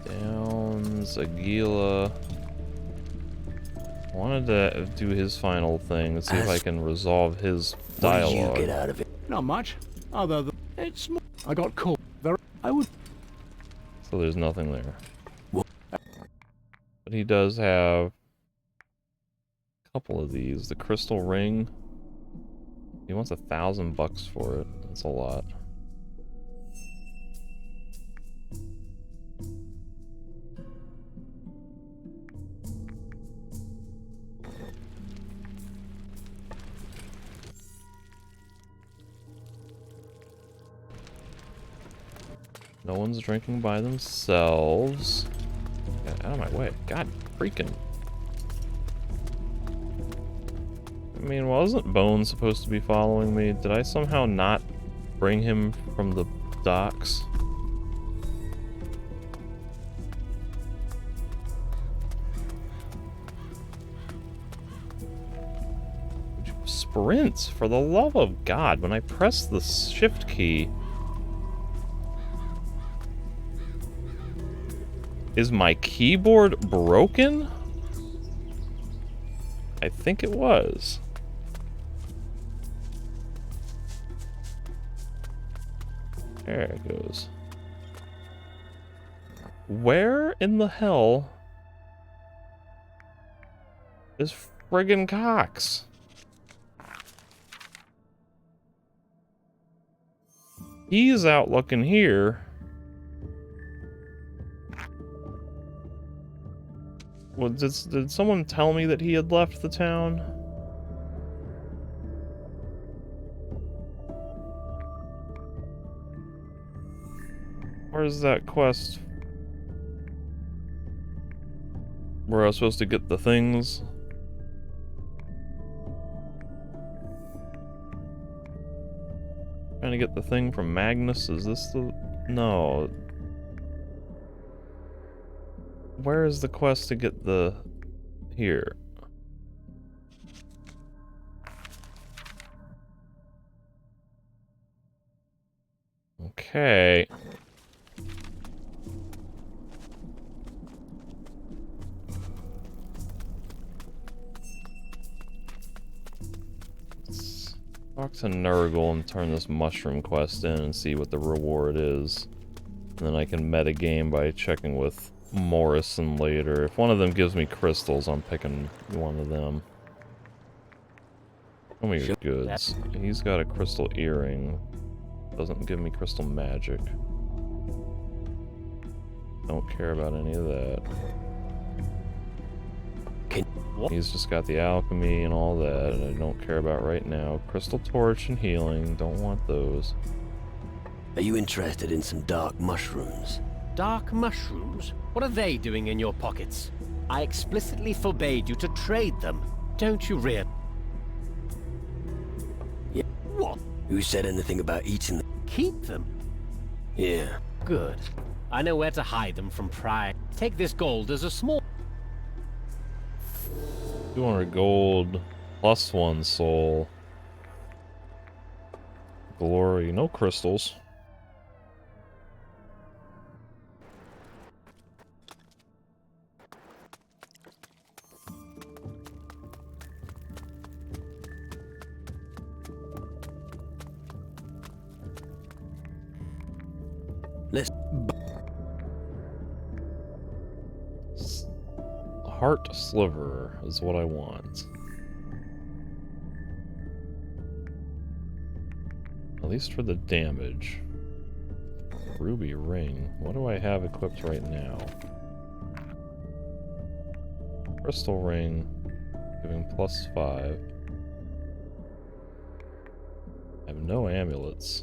S3: Downs, Aguila. I wanted to do his final thing and see if I can resolve his dialogue.
S4: What did you get out of it?
S2: Not much, other than it's small. I got caught. I would.
S3: So there's nothing there.
S4: What?
S3: But he does have a couple of these. The crystal ring. He wants $1,000 for it. That's a lot. No one's drinking by themselves. Get out of my way. God freaking I mean, wasn't Bone supposed to be following me? Did I somehow not bring him from the docks? Sprint, for the love of God, when I press the shift key. Is my keyboard broken? I think it was. There it goes. Where in the hell is friggin' Cox? He's out looking here. Well, did someone tell me that he had left the town? Where's that quest? Where I was supposed to get the things? Trying to get the thing from Magnus? Is this the... No. Where is the quest to get the... Here. Okay. Let's talk to Nurgle and turn this mushroom quest in and see what the reward is. And then I can metagame by checking with Morrison later. If one of them gives me crystals, I'm picking one of them. Show me your goods. He's got a crystal earring. Doesn't give me crystal magic. Don't care about any of that. He's just got the alchemy and all that, and I don't care about right now. Crystal torch and healing, don't want those.
S4: Are you interested in some dark mushrooms?
S12: Dark mushrooms? What are they doing in your pockets? I explicitly forbade you to trade them. Don't you realize?
S4: Yeah.
S12: What?
S4: Who said anything about eating them?
S12: Keep them?
S4: Yeah.
S12: Good. I know where to hide them from pride. Take this gold as a small...
S3: 200 gold, plus 1 soul. Glory, no crystals. Heart sliver is what I want. At least for the damage. Ruby ring. What do I have equipped right now? Crystal ring, giving +5. I have no amulets.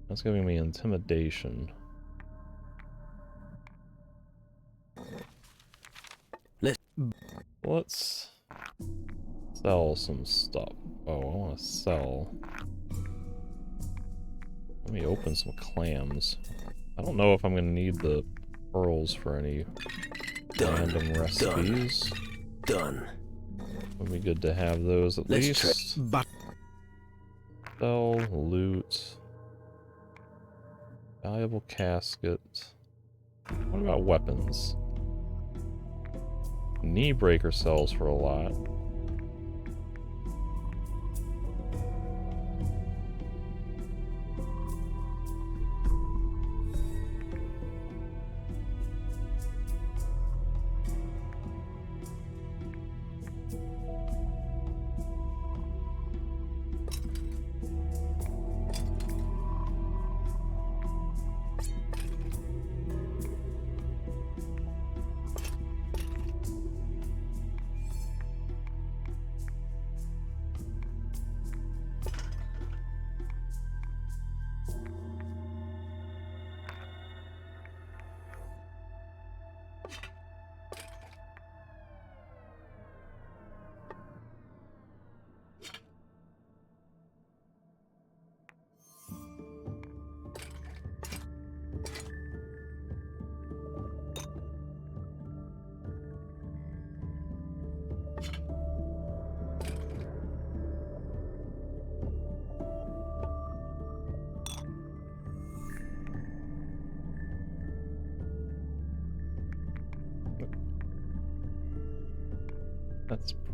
S3: That's giving me intimidation. Let's sell some stuff. Oh, I want to sell. Let me open some clams. I don't know if I'm going to need the pearls for any random recipes.
S4: Done.
S3: Would be good to have those at least. Sell, loot. Valuable casket. What about weapons? Knee breaker sells for a lot.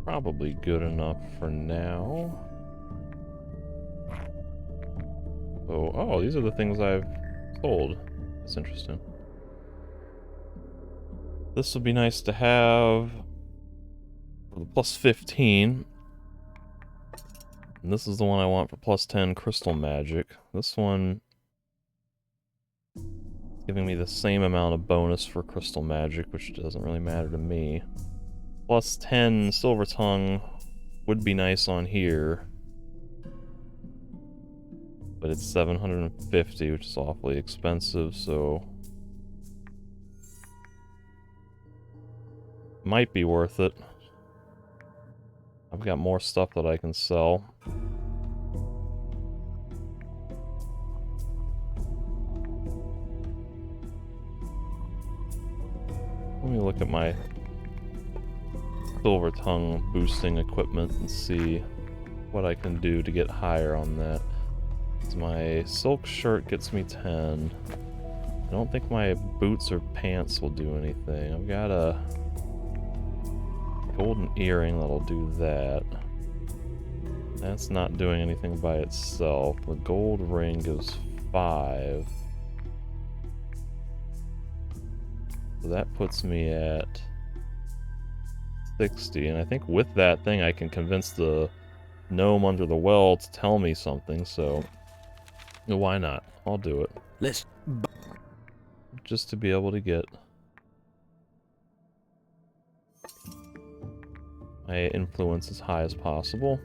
S3: probably good enough for now. Oh, these are the things I've sold. That's interesting. This would be nice to have for the plus 15. And this is the one I want for plus 10 crystal magic. This one is giving me the same amount of bonus for crystal magic, which doesn't really matter to me. Plus 10 silver tongue would be nice on here. But it's 750, which is awfully expensive, so might be worth it. I've got more stuff that I can sell. Let me look at my silver tongue boosting equipment and see what I can do to get higher on that. My silk shirt gets me 10. I don't think my boots or pants will do anything. I've got a golden earring that'll do that. That's not doing anything by itself. The gold ring gives 5. So that puts me at 60. And I think with that thing I can convince the gnome under the well to tell me something, so why not? I'll do it. Just to be able to get my influence as high as possible.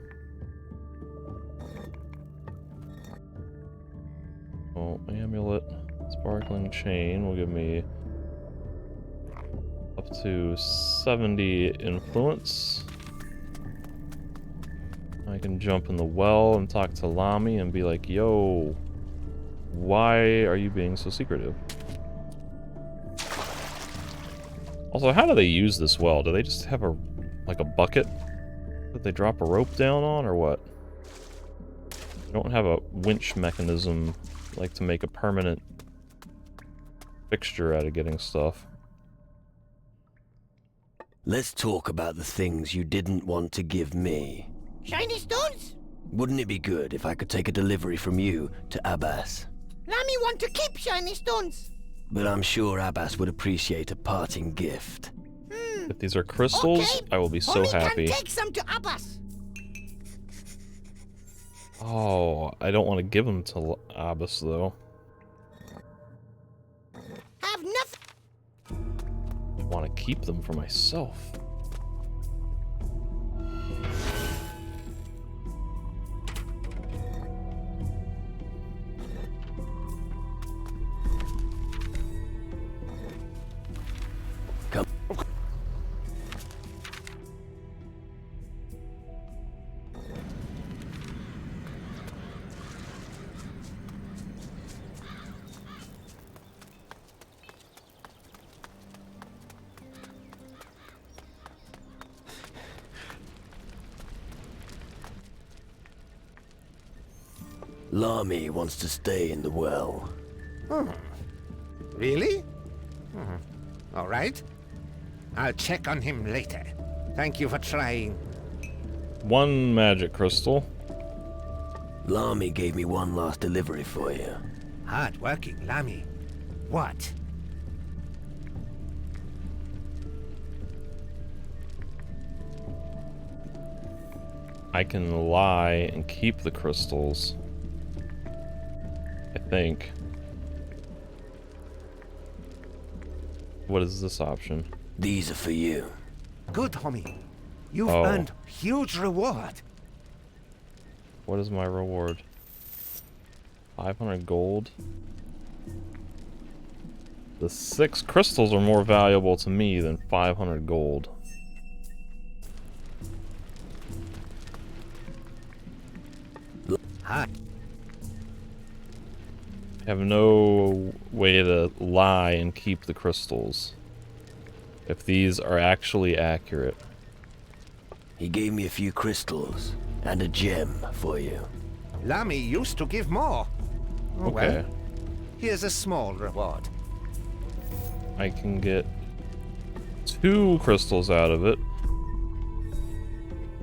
S3: Oh, amulet, sparkling chain will give me up to 70 influence. I can jump in the well and talk to Lamy and be like, yo, why are you being so secretive? Also, how do they use this well? Do they just have a, like a bucket that they drop a rope down on, or what? They don't have a winch mechanism, like to make a permanent fixture out of getting stuff.
S4: Let's talk about the things you didn't want to give me.
S10: Shiny stones?
S4: Wouldn't it be good if I could take a delivery from you to Abbas?
S10: Lamy want to keep shiny stones.
S4: But I'm sure Abbas would appreciate a parting gift.
S3: If these are crystals,
S10: Okay.
S3: I will be so
S10: Homie
S3: happy.
S10: can take some to Abbas.
S3: Oh, I don't want to give them to Abbas, though.
S10: Have nothing.
S3: I want to keep them for myself.
S4: Lamy wants to stay in the well.
S10: Really? All right. I'll check on him later. Thank you for trying.
S3: 1 magic crystal.
S4: Lamy gave me one last delivery for you.
S10: Hard-working Lamy. What?
S3: I can lie and keep the crystals. I think. What is this option?
S4: These are for you.
S10: Good, homie. You've
S3: Oh.
S10: earned huge reward.
S3: What is my reward? 500 gold. The 6 crystals are more valuable to me than 500 gold.
S10: Hot.
S3: I have no way to lie and keep the crystals. If these are actually accurate.
S4: He gave me a few crystals and a gem for you.
S10: Lamy used to give more. Oh,
S3: Okay.
S10: well. Here's a small reward.
S3: I can get 2 crystals out of it.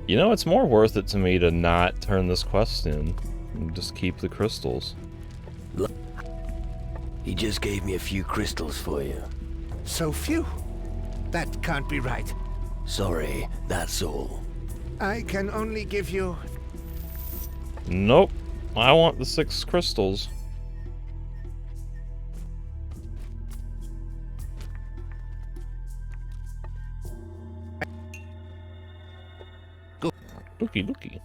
S3: You know, it's more worth it to me to not turn this quest in and just keep the crystals.
S4: He just gave me a few crystals for you.
S10: So few? That can't be right.
S4: Sorry, that's all.
S10: I can only give you...
S3: Nope. I want the 6 crystals. Looky, looky.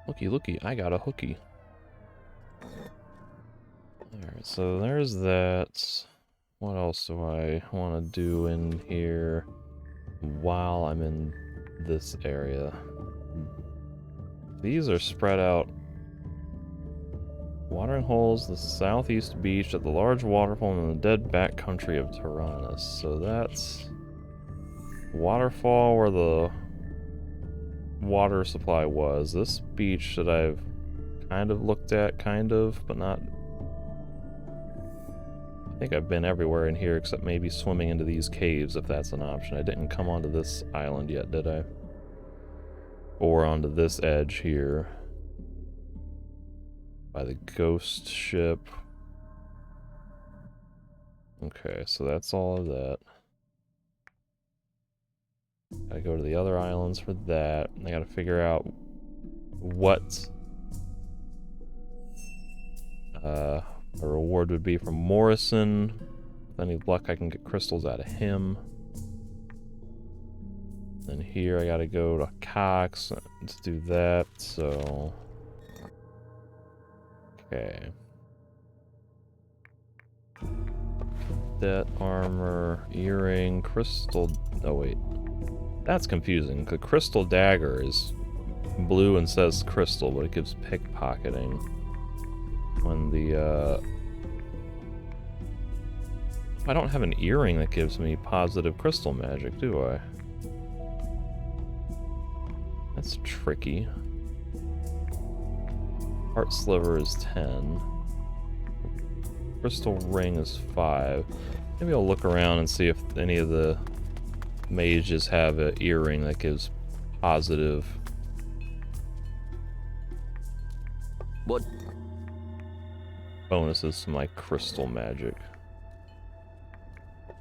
S3: Looky, looky, I got a hooky. Alright, so there's that. What else do I want to do in here while I'm in this area? These are spread out. Watering holes, the southeast beach at the large waterfall in the dead back country of Tyrannus. So that's waterfall where the water supply was. This beach that I've kind of looked at, but not... I think I've been everywhere in here except maybe swimming into these caves if that's an option. I didn't come onto this island yet, did I? Or onto this edge here. By the ghost ship. Okay, so that's all of that. Gotta go to the other islands for that. I gotta figure out what a reward would be from Morrison. With any luck, I can get crystals out of him. Then here, I gotta go to Cox to do that, so... Okay. That armor, earring, crystal... Oh, wait. That's confusing. The crystal dagger is blue and says crystal, but it gives pickpocketing. When the, I don't have an earring that gives me positive crystal magic, do I? That's tricky. Heart sliver is 10. Crystal ring is 5. Maybe I'll look around and see if any of the mages have an earring that gives positive.
S4: What?
S3: Bonuses to my crystal magic.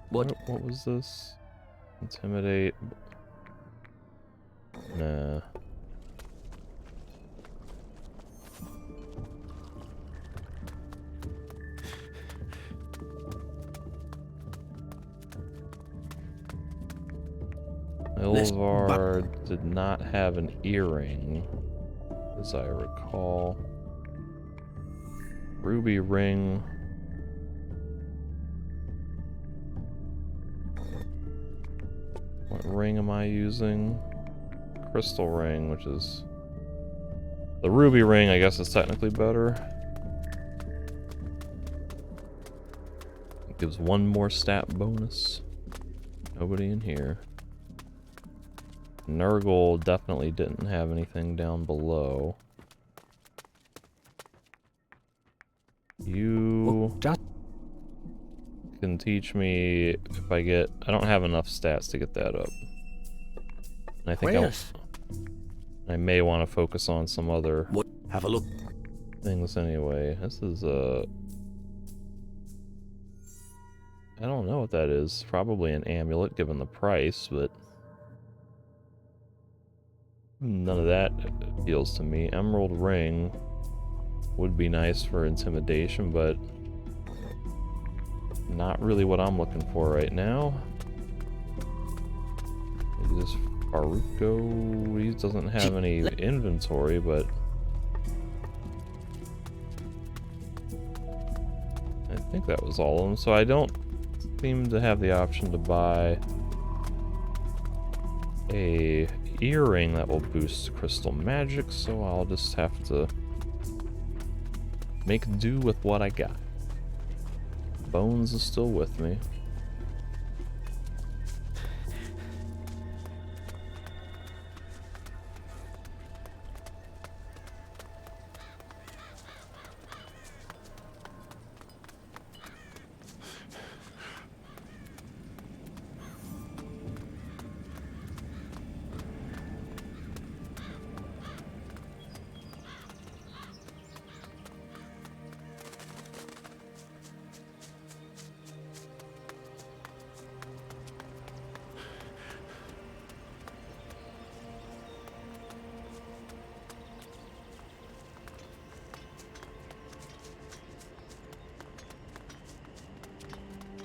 S4: What?
S3: What was this? Intimidate. Nah. Ilvar did not have an earring, as I recall. Ruby ring. What ring am I using? Crystal ring, which is... The ruby ring, I guess, is technically better. It gives 1 more stat bonus. Nobody in here. Nurgle definitely didn't have anything down below. You can teach me if I get... I don't have enough stats to get that up. And I think I may want to focus on some other
S4: Have a look.
S3: things anyway. This is I don't know what that is. Probably an amulet given the price, but none of that appeals to me. Emerald ring would be nice for intimidation, but not really what I'm looking for right now. Maybe this Faruko, he doesn't have any inventory, but I think that was all of them. So I don't seem to have the option to buy a earring that will boost crystal magic, so I'll just have to make do with what I got. Bones is still with me.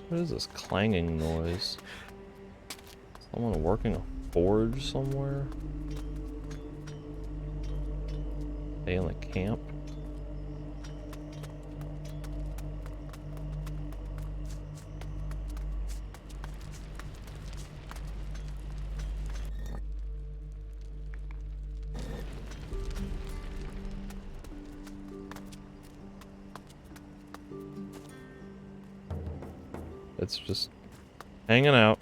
S3: What is this clanging noise? Someone working a forge somewhere? Stay in the camp? It's just hanging out.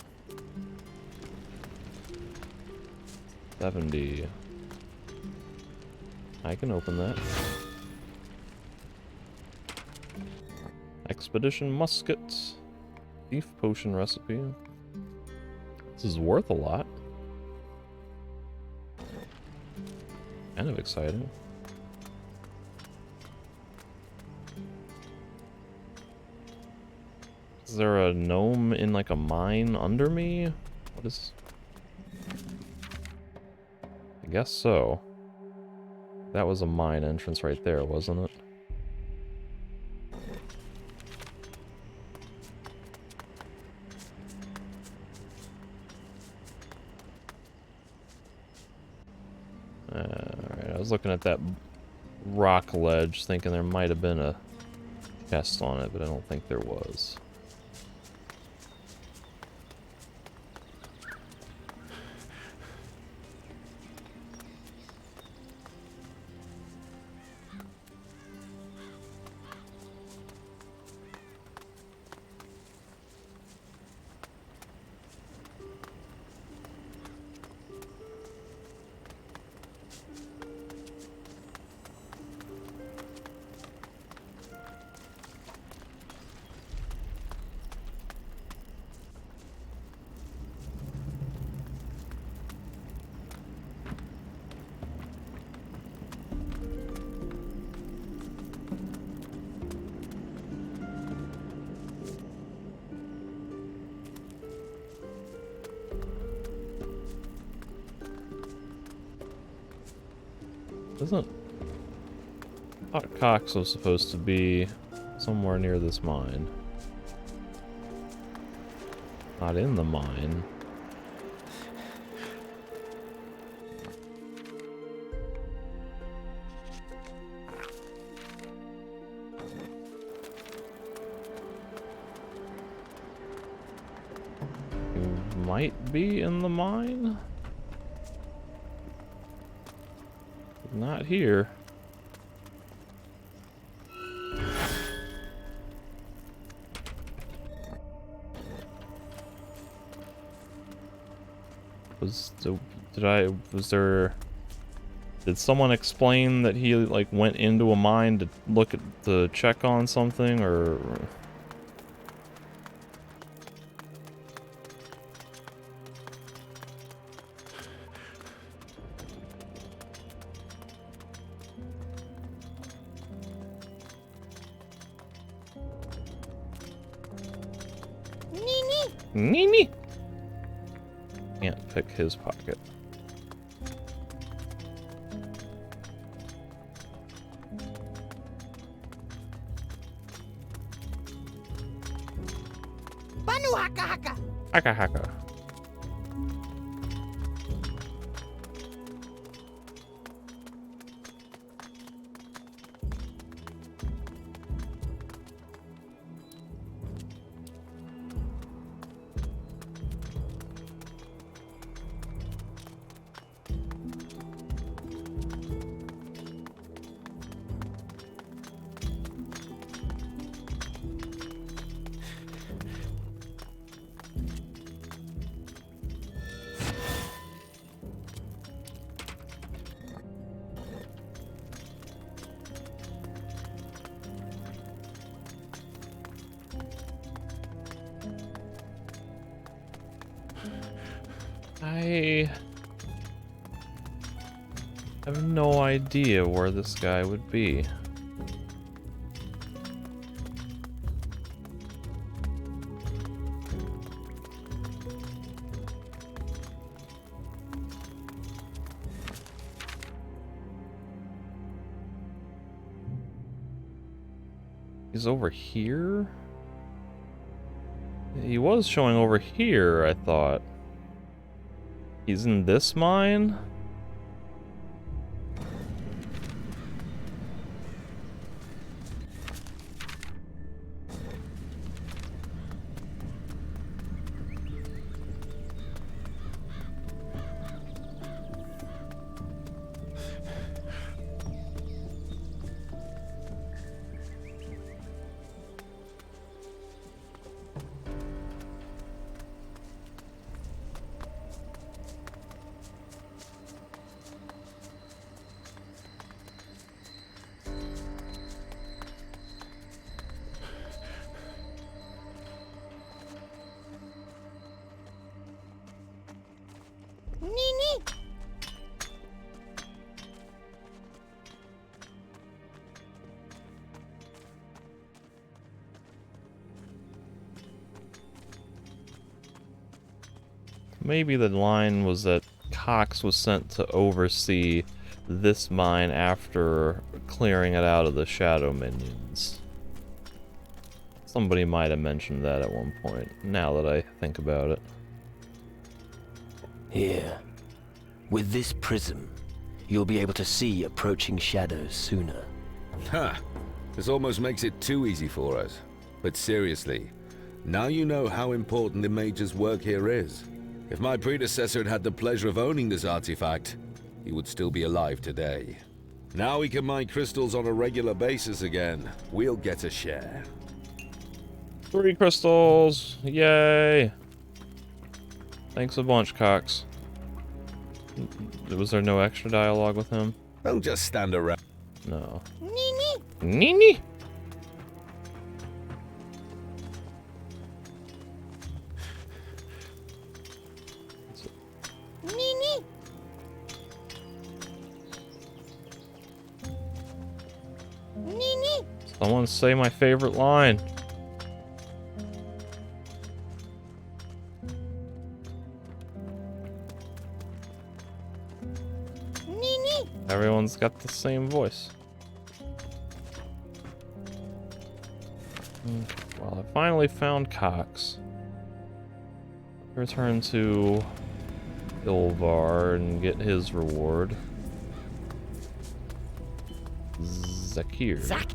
S3: 70. I can open that. Expedition muskets. Thief potion recipe. This is worth a lot. Kind of exciting. Is there a gnome in like a mine under me? What is... I guess so. That was a mine entrance right there, wasn't it? Alright, I was looking at that rock ledge thinking there might have been a chest on it, but I don't think there was. Isn't... I thought Cox was supposed to be somewhere near this mine. Not in the mine. You might be in the mine? Not here. Did someone explain that he like went into a mine to look at to check on something, or? Nini! Can't pick his pocket.
S13: Banu haka haka.
S3: Haka haka. I have no idea where this guy would be. He's over here? He was showing over here, I thought. He's in this mine?
S13: Nini.
S3: Maybe the line was that Cox was sent to oversee this mine after clearing it out of the shadow minions. Somebody might have mentioned that at one point, now that I think about it.
S4: Here. With this prism, you'll be able to see approaching shadows sooner.
S14: Ha! This almost makes it too easy for us. But seriously, now you know how important the Mage's work here is. If my predecessor had had the pleasure of owning this artifact, he would still be alive today. Now we can mine crystals on a regular basis again. We'll get a share.
S3: 3 crystals! Yay! Thanks a bunch, Cox. Was there no extra dialogue with him?
S14: Don't just stand around.
S3: No.
S13: Nini.
S3: Nini!
S13: Nini. Nini.
S3: Someone say my favorite line.
S13: Nini.
S3: Everyone's got the same voice. Well, I finally found Cox. Return to Ilvar and get his reward. Zakir.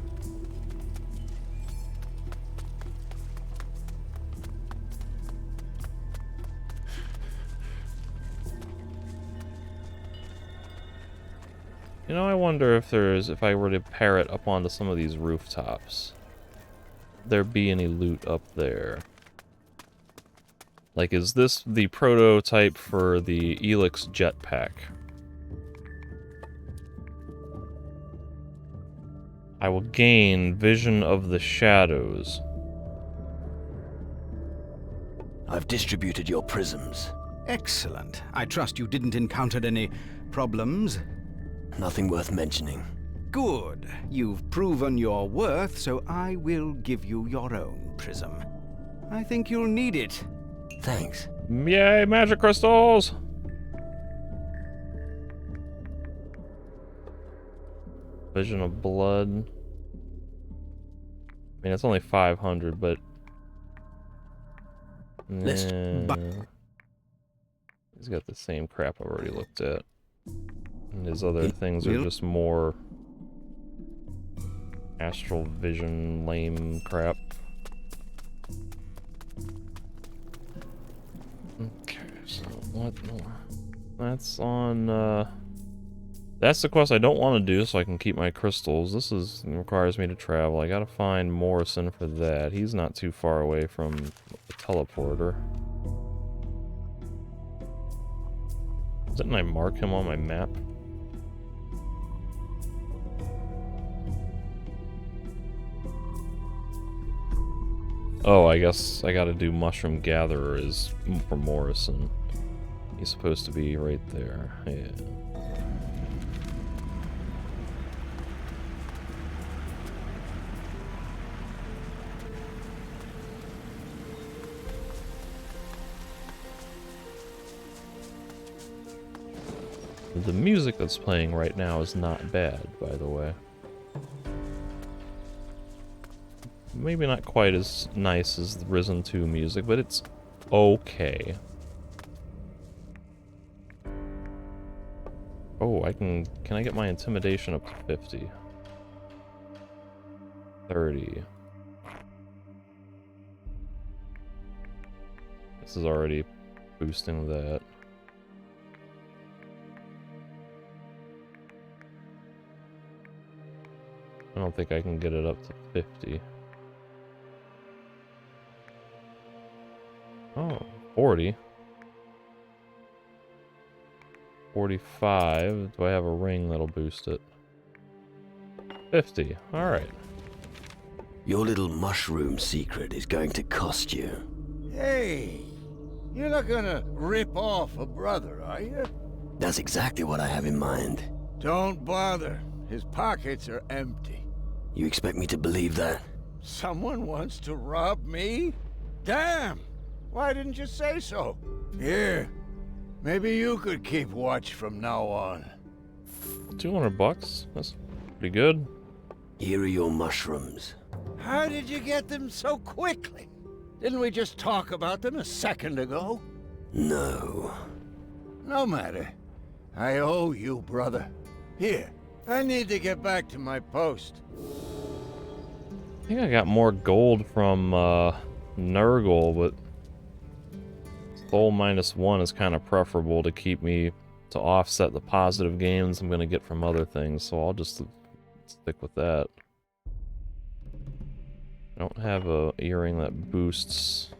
S3: You know, I wonder if I were to parrot up onto some of these rooftops, there be any loot up there. Like, is this the prototype for the Elix jetpack? I will gain vision of the shadows.
S4: I've distributed your prisms.
S15: Excellent. I trust you didn't encounter any problems?
S4: Nothing worth mentioning.
S15: Good. You've proven your worth, so I will give you your own prism. I think you'll need it.
S4: Thanks.
S3: Yay, magic crystals! Vision of blood. I mean, it's only 500, but... He's got the same crap I've already looked at. And his other things are just more... astral vision lame crap. Okay, so what? That's on, that's the quest I don't want to do so I can keep my crystals. This requires me to travel. I gotta find Morrison for that. He's not too far away from the teleporter. Didn't I mark him on my map? Oh, I guess I gotta do Mushroom Gatherer for Morrison. He's supposed to be right there. Yeah. The music that's playing right now is not bad, by the way. Maybe not quite as nice as the Risen 2 music, but it's okay. Oh, can I get my intimidation up to 50? 30. This is already boosting that. I don't think I can get it up to 50. Oh, 40. 45. Do I have a ring that'll boost it? 50. Alright.
S4: Your little mushroom secret is going to cost you.
S5: Hey, you're not gonna rip off a brother, are you?
S4: That's exactly what I have in mind.
S5: Don't bother. His pockets are empty.
S4: You expect me to believe that?
S5: Someone wants to rob me? Damn! Why didn't you say so? Here, maybe you could keep watch from now on.
S3: 200 bucks? That's pretty good.
S4: Here are your mushrooms.
S5: How did you get them so quickly? Didn't we just talk about them a second ago?
S4: No.
S5: No matter. I owe you, brother. Here, I need to get back to my post.
S3: I think I got more gold from Nurgle, but Soul -1 is kind of preferable to keep me to offset the positive gains I'm going to get from other things, so I'll just stick with that. I don't have a earring that boosts.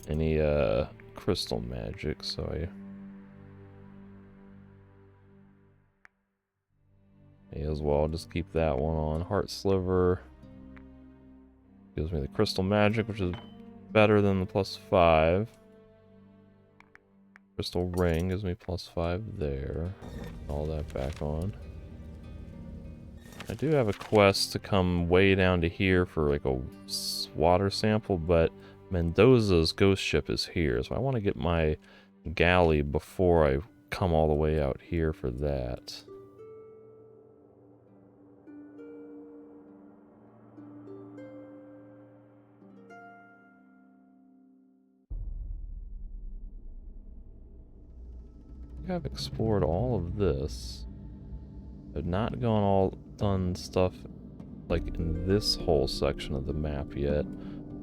S3: Any crystal magic, so I may as well just keep that one on. Heart Sliver gives me the crystal magic, which is better than the +5. Crystal ring gives me +5 there. All that back on. I do have a quest to come way down to here for like a water sample, but Mendoza's ghost ship is here, so I want to get my galley before I come all the way out here for that. I've explored all of this. I've not done stuff like in this whole section of the map yet,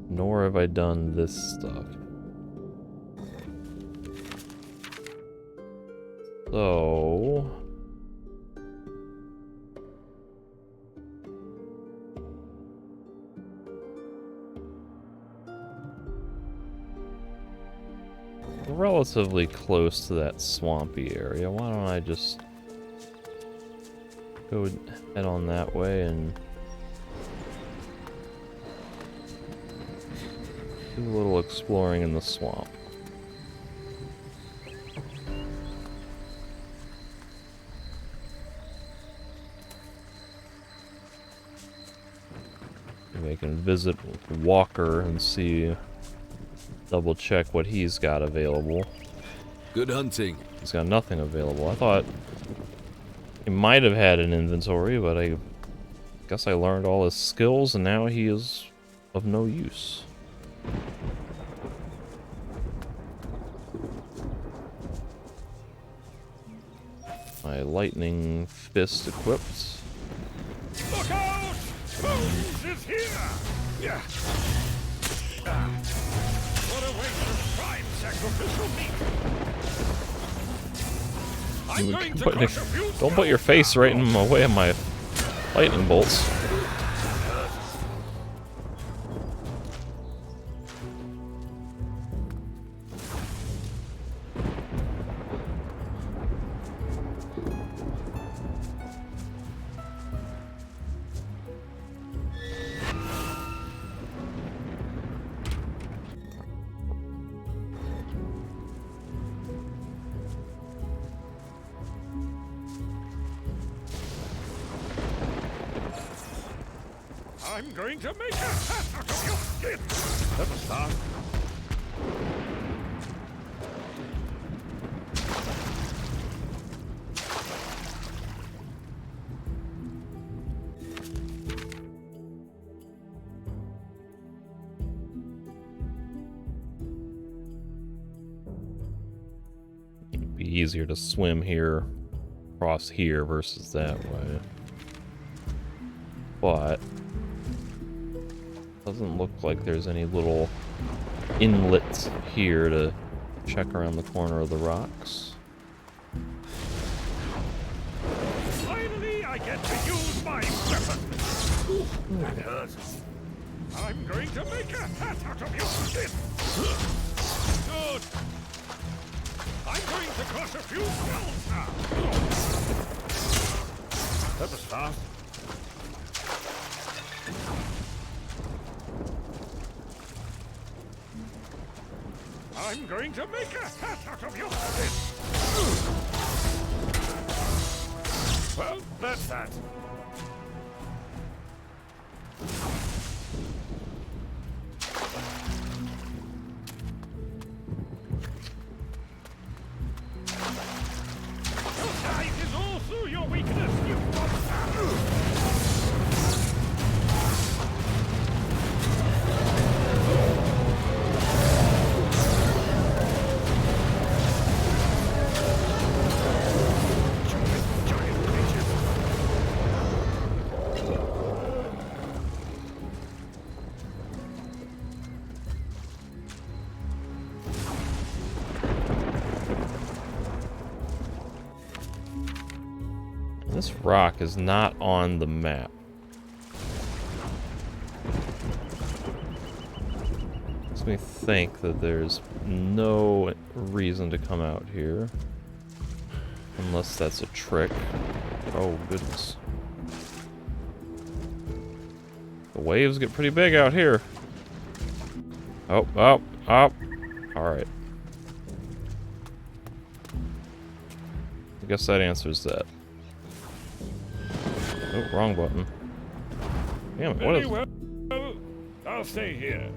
S3: nor have I done this stuff. So relatively close to that swampy area. Why don't I just go head on that way and do a little exploring in the swamp. Maybe I can visit Walker and see, double check what he's got available.
S14: Good hunting.
S3: He's got nothing available. I thought he might have had an inventory, but I guess I learned all his skills and now he is of no use. My lightning fist equipped.
S2: Look out! Bones is here! Yeah. What a waste of prime sacrificial meat! I'm going to crush a few.
S3: Don't put your face right in my way of my lightning bolts.
S2: I'm going to make a hat out of your skin! That's a start.
S3: easier to swim here, across here versus that way. But doesn't look like there's any little inlets here to check around the corner of the rocks.
S2: Finally, I get to use my weapon. Ooh, that hurts. I'm going to make a hat out of your skin. Good. I'm going to crush a few skulls now. That was fast. I'm going to make a hat out of your skin. Well, that's that. Your size is all through your weakness, you monster!
S3: This rock is not on the map. Makes me think that there's no reason to come out here. Unless that's a trick. Oh, goodness. The waves get pretty big out here. Oh, oh, oh. Alright. I guess that answers that. Oh, wrong button. Damn it, what is...
S2: Very well. I'll stay here.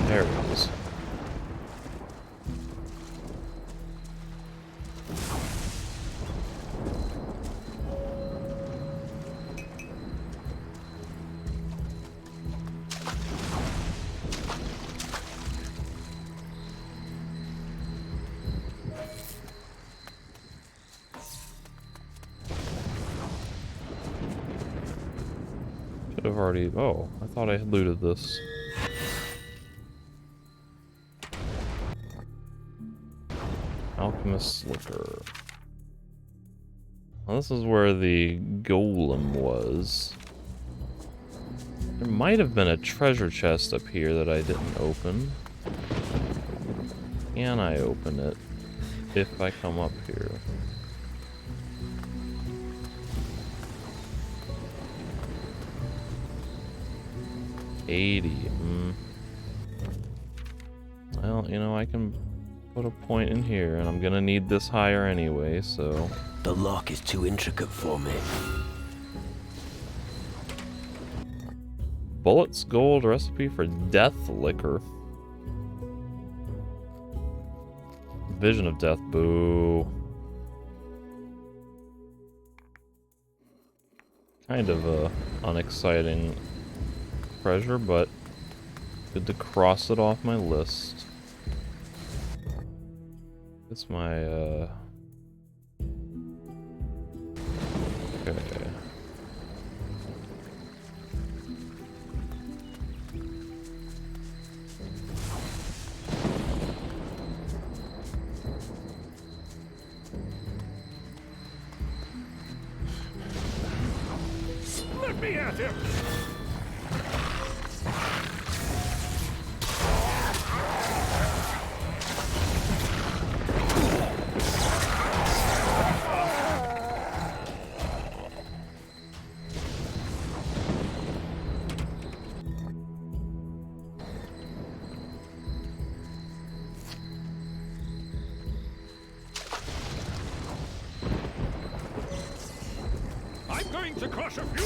S3: There it is. Should have already... Oh, I thought I had looted this. Alchemist's Liquor. Well, this is where the golem was. There might have been a treasure chest up here that I didn't open. Can I open it if I come up here? Well, you know, I can put a point in here, and I'm gonna need this higher anyway, so...
S4: The lock is too intricate for me.
S3: Bullets Gold recipe for Death Liquor. Vision of Death, boo. Kind of a unexciting treasure, but good to cross it off my list. It's my, okay.
S2: Let me at him! I'm going to crush a few.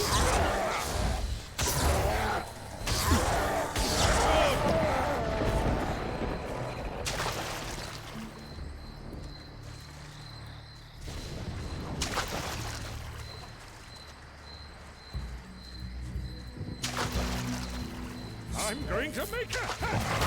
S2: I'm going to make a hat.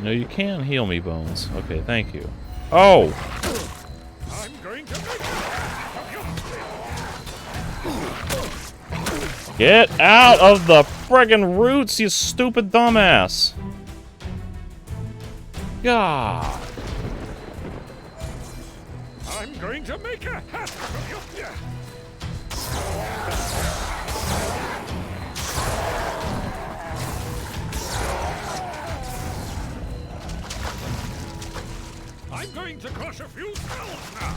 S3: No, you can heal me, Bones. Okay, thank you. Oh!
S2: I'm going to make a hat of you.
S3: Get out of the friggin' roots, you stupid dumbass! God!
S2: I'm going to make a hat of you. I'm going to crush a few spells now.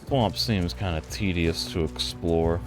S3: Swamp seems kind of tedious to explore.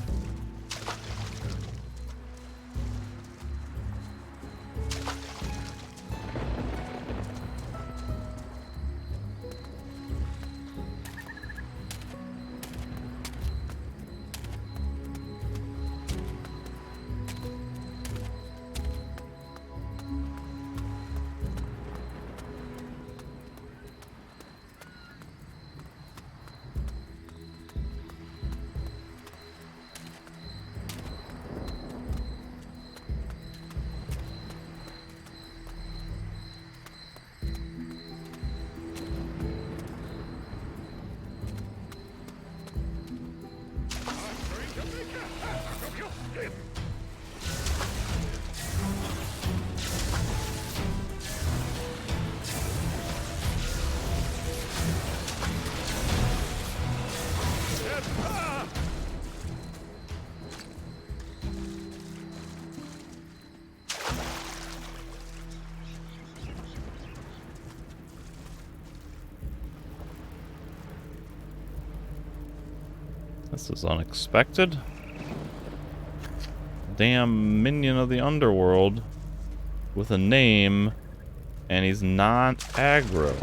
S3: This is unexpected. Damn minion of the underworld with a name, and he's not aggro.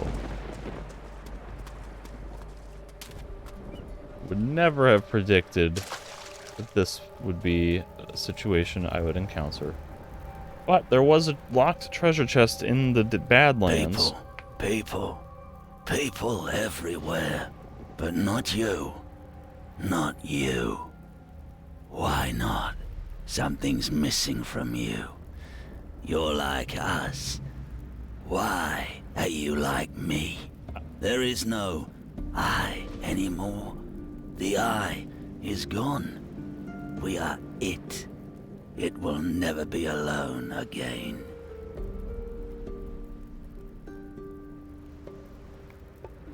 S3: Would never have predicted that this would be a situation I would encounter. But there was a locked treasure chest in the Badlands.
S4: People everywhere. But not you. Not you. Why not? Something's missing from you. You're like us. Why are you like me? There is no I anymore. The I is gone. We are it. It will never be alone again.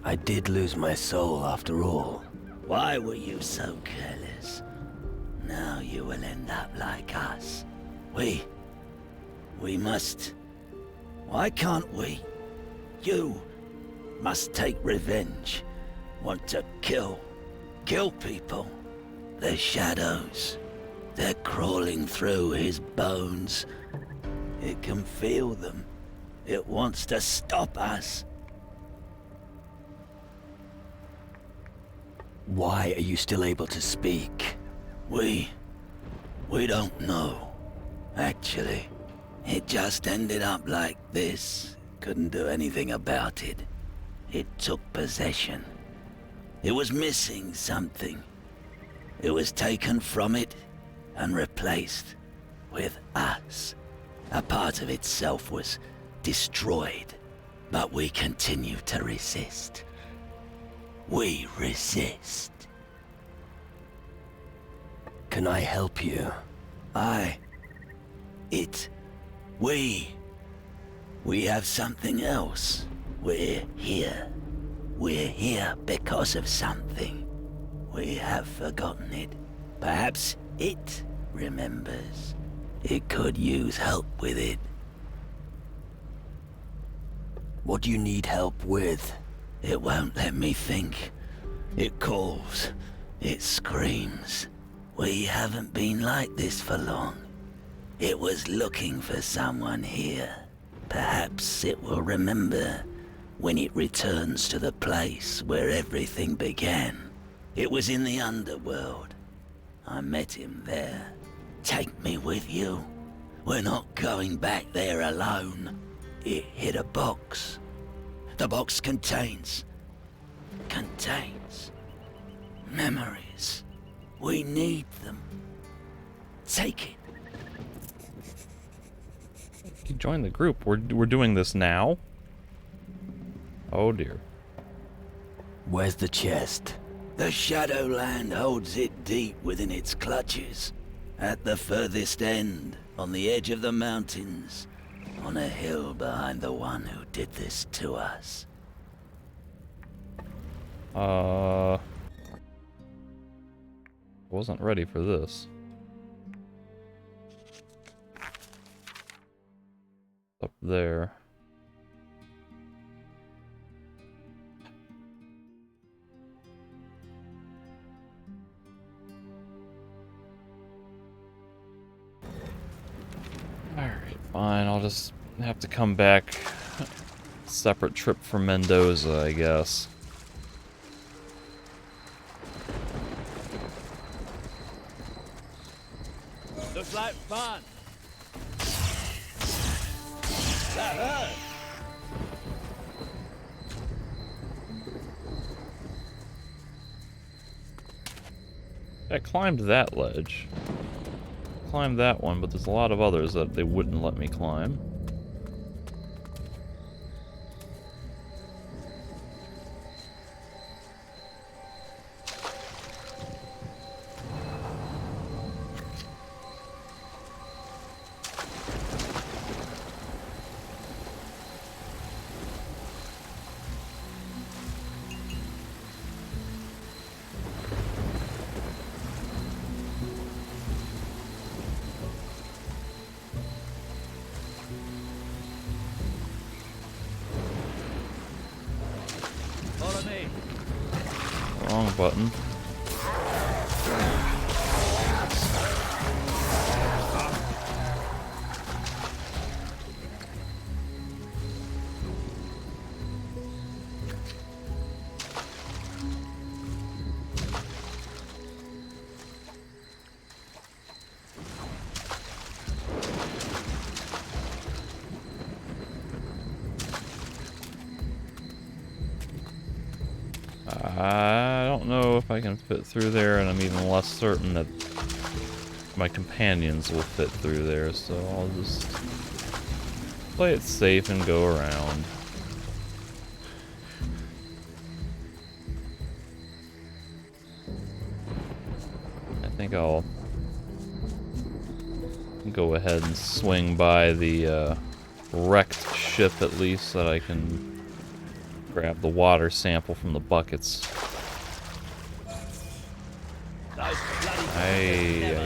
S4: I did lose my soul after all. Why were you so careless? Now you will end up like us. We must... Why can't we? You must take revenge. Want to kill people. They're shadows. They're crawling through his bones. It can feel them. It wants to stop us. Why are you still able to speak? We don't know. Actually, it just ended up like this. Couldn't do anything about it. It took possession. It was missing something. It was taken from it and replaced with us. A part of itself was destroyed, but we continue to resist. We resist. Can I help you? We have something else. We're here. We're here because of something. We have forgotten it. Perhaps it remembers. It could use help with it. What do you need help with? It won't let me think. It calls. It screams. We haven't been like this for long. It was looking for someone here. Perhaps it will remember when it returns to the place where everything began. It was in the underworld. I met him there. Take me with you. We're not going back there alone. It hit a box. The box contains memories. We need them. Take it.
S3: You join the group. We're doing this now? Oh dear.
S4: Where's the chest? The Shadowland holds it deep within its clutches. At the furthest end, on the edge of the mountains, on a hill behind the one who did this to us.
S3: Wasn't ready for this. Up there. Alright, fine. I'll just have to come back. Separate trip from Mendoza, I guess.
S8: Looks like fun. That hurt.
S3: I climbed that ledge. Climbed that one, but there's a lot of others that they wouldn't let me climb.
S8: Follow me.
S3: Wrong button. I don't know if I can fit through there, and I'm even less certain that my companions will fit through there, so I'll just play it safe and go around. I think I'll go ahead and swing by the wrecked ship at least, so that I can grab the water sample from the buckets. Hey.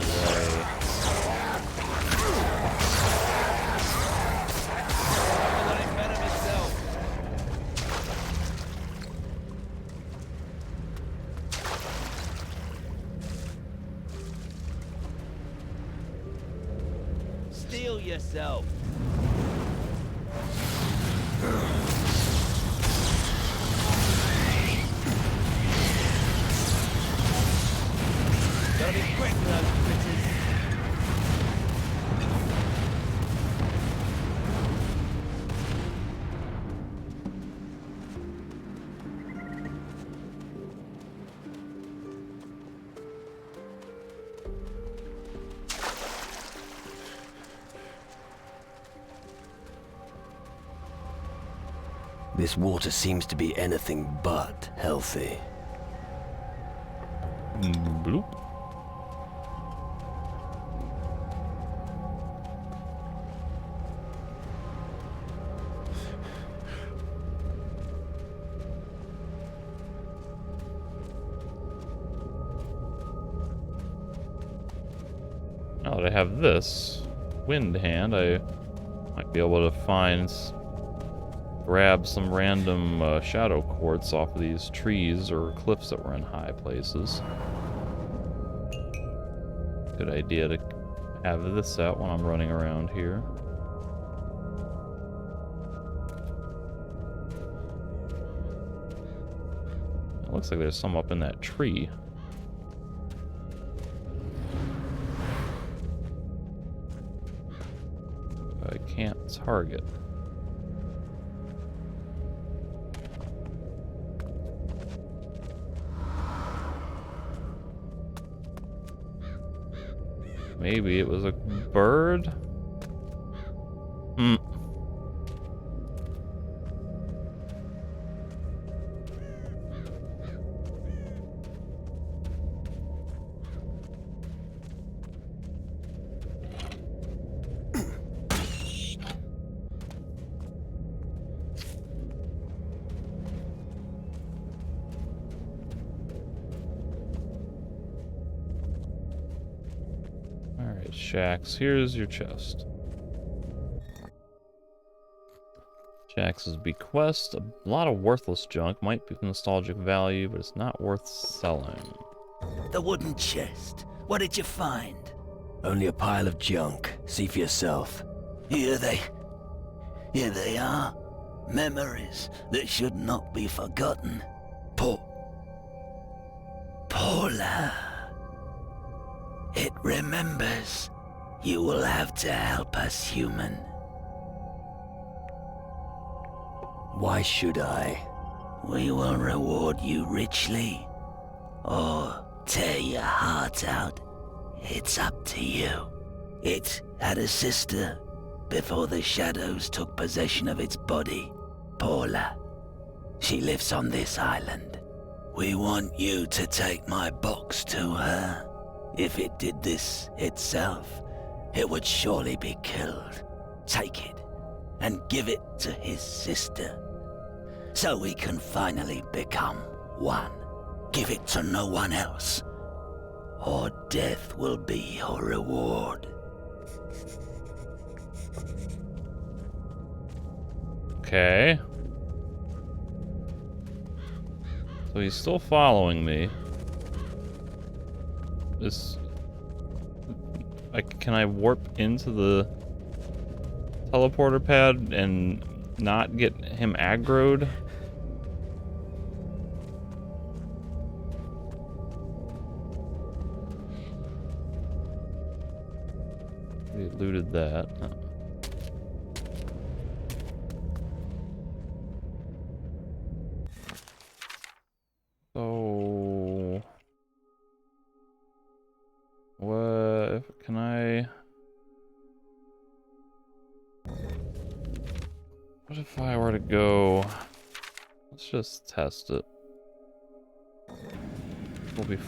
S8: Steel yourself. Gotta be quick with those bitches.
S12: This water seems to be anything but healthy.
S3: Bloop. Now that I have this wind hand, I might be able to grab some random shadow quartz off of these trees or cliffs that were in high places. Good idea to have this out when I'm running around here. It looks like there's some up in that tree. I can't target. Maybe it was a bird? Hmm. Shax, here's your chest. Shax's bequest, a lot of worthless junk, might be of nostalgic value, but it's not worth selling.
S4: The wooden chest. What did you find? Only a pile of junk. See for yourself. Here they are. Memories that should not be forgotten. Paula. It remembers. You will have to help us, human. Why should I? We will reward you richly, or tear your heart out. It's up to you. It had a sister before the shadows took possession of its body, Paula. She lives on this island. We want you to take my box to her. If it did this itself, it would surely be killed. Take it and give it to his sister, so we can finally become one. Give it to no one else, or death will be your reward.
S3: Okay. So he's still following me. Can I warp into the teleporter pad and not get him aggroed? We looted that. So what can I? What if I were to go? Let's just test it. We'll be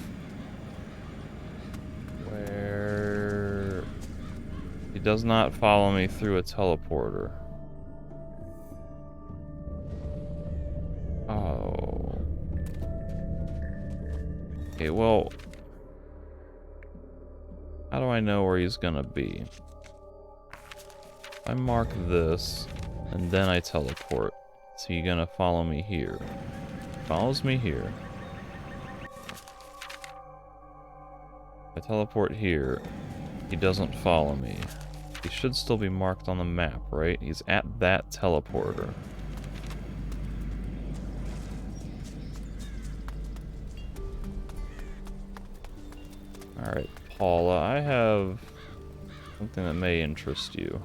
S3: where he does not follow me through a teleporter. Oh. Okay, well, how do I know where he's gonna be? I mark this, and then I teleport. So he's gonna follow me here. Follows me here. I teleport here. He doesn't follow me. He should still be marked on the map, right? He's at that teleporter. Alright, Paula, I have something that may interest you.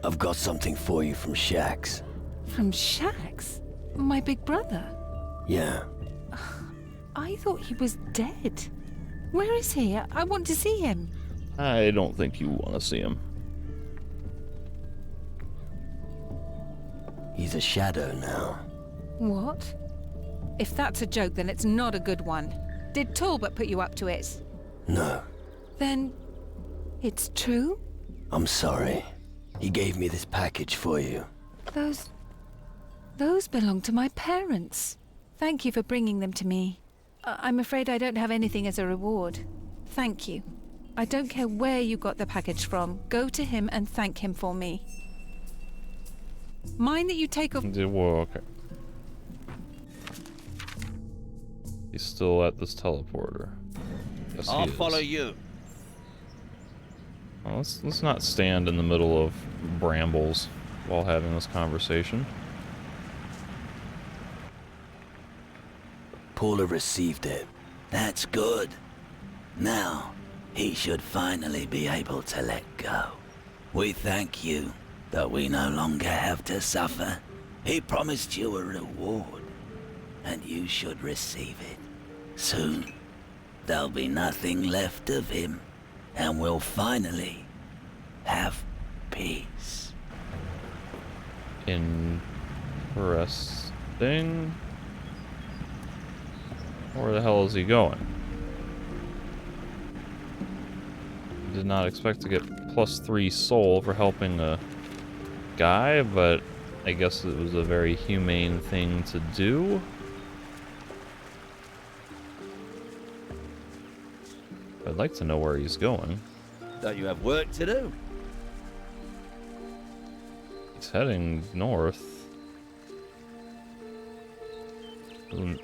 S4: I've got something for you from Shax.
S16: From Shax? My big brother?
S4: Yeah.
S16: I thought he was dead. Where is he? I want to see him.
S3: I don't think you want to see him.
S4: He's a shadow now.
S16: What? If that's a joke, then it's not a good one. Did Talbot put you up to it?
S4: No.
S16: Then it's true?
S4: I'm sorry. He gave me this package for you.
S16: Those belong to my parents. Thank you for bringing them to me. I'm afraid I don't have anything as a reward. Thank you. I don't care where you got the package from. Go to him and thank him for me. Mind that you take off...
S3: Whoa, okay. He's still at this teleporter. Yes,
S17: I'll follow you.
S3: Well, let's not stand in the middle of brambles while having this conversation.
S4: Paula received it. That's good. Now, he should finally be able to let go. We thank you that we no longer have to suffer. He promised you a reward, and you should receive it. Soon, there'll be nothing left of him, and we'll finally have peace.
S3: Interesting. Where the hell is he going? Did not expect to get +3 soul for helping a guy, but I guess it was a very humane thing to do. I'd like to know where he's going.
S17: Don't you have work to do?
S3: He's heading north. And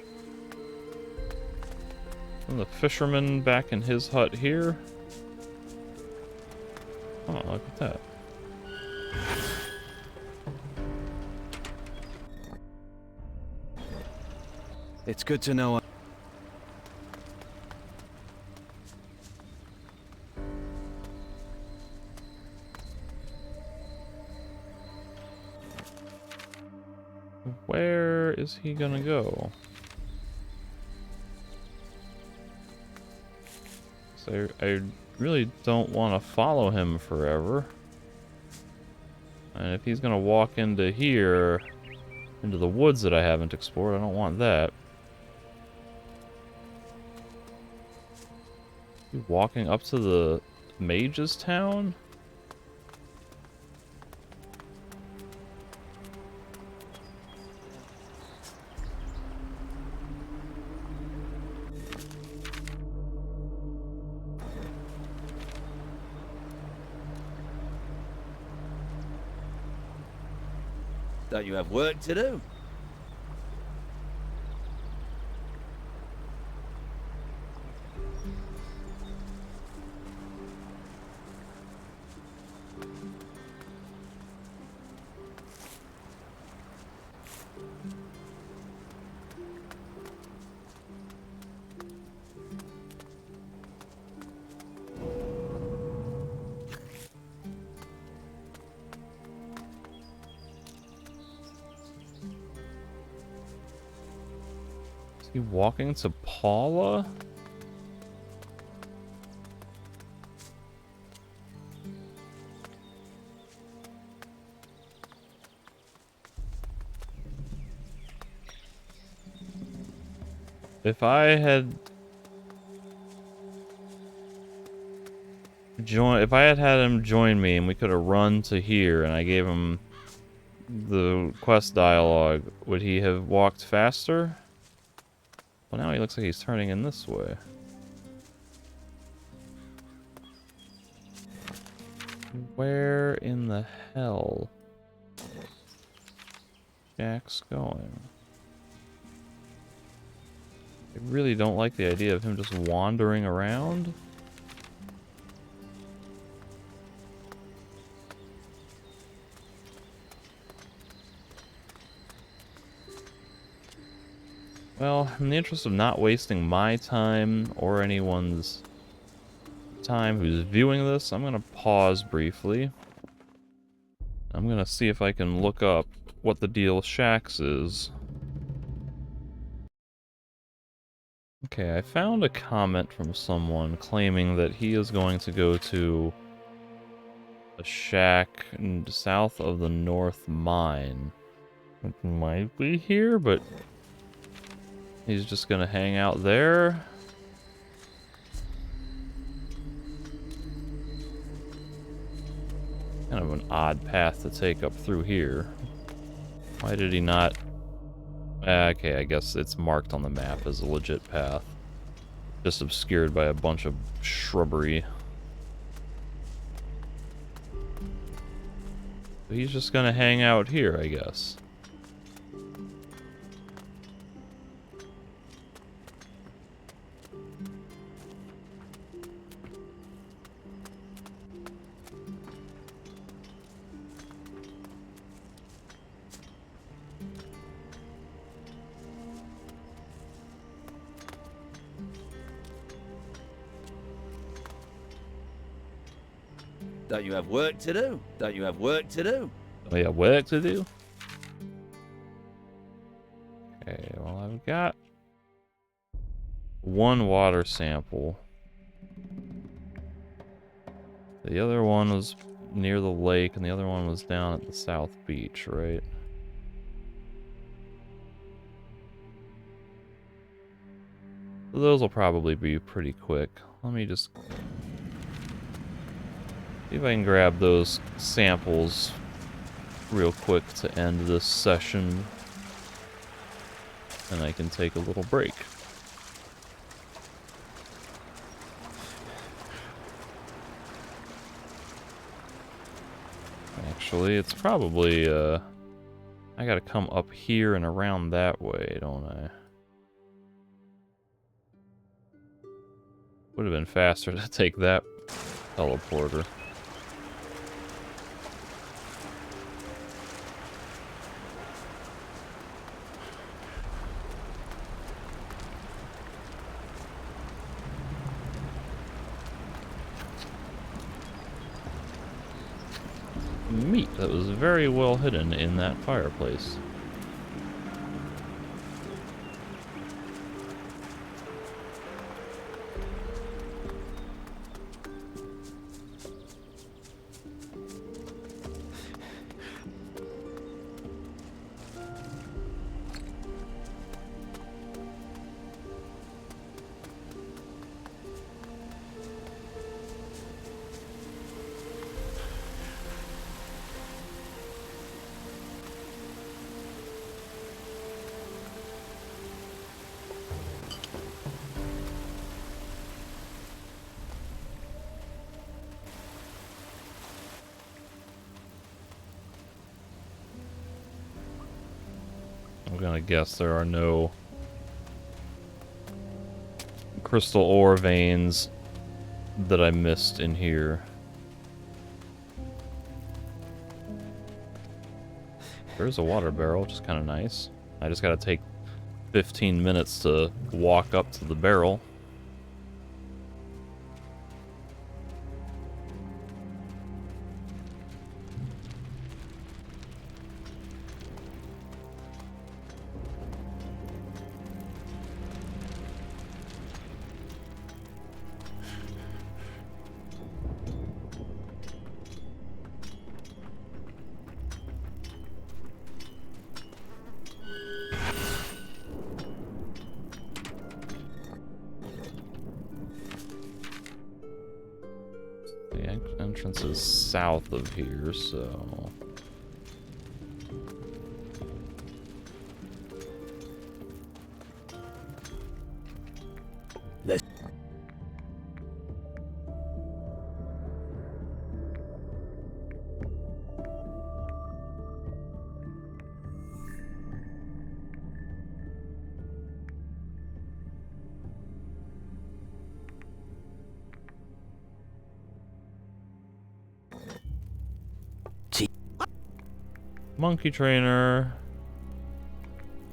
S3: the fisherman back in his hut here. Oh, look at that.
S11: It's good to know.
S3: Where is he gonna go? So I really don't want to follow him forever. And if he's gonna walk into here, into the woods that I haven't explored, I don't want that. You walking up to the mage's town?
S17: Don't you have work to do?
S3: Is he walking to Paula? If I had had him join me and we could have run to here and I gave him the quest dialogue, would he have walked faster? Well, now he looks like he's turning in this way. Where in the hell Jack's going? I really don't like the idea of him just wandering around. Well, in the interest of not wasting my time or anyone's time who's viewing this, I'm gonna pause briefly. I'm gonna see if I can look up what the deal with Shaxx is. Okay, I found a comment from someone claiming that he is going to go to a shack south of the North Mine. It might be here, but he's just gonna hang out there. Kind of an odd path to take up through here. Why did he not... Okay, I guess it's marked on the map as a legit path. Just obscured by a bunch of shrubbery. He's just gonna hang out here, I guess.
S17: Don't you have work to do? Don't you have work to do?
S3: We have work to do? Okay, well, I've got one water sample. The other one was near the lake, and the other one was down at the South Beach, right? So those will probably be pretty quick. Let me just see if I can grab those samples real quick to end this session. And I can take a little break. Actually, it's probably, I gotta come up here and around that way, don't I? Would have been faster to take that teleporter. Meat that was very well hidden in that fireplace. I'm gonna guess there are no crystal ore veins that I missed in here. There's a water barrel, which is kind of nice. I just gotta take 15 minutes to walk up to the barrel. Entrance is south of here, so... Monkey trainer.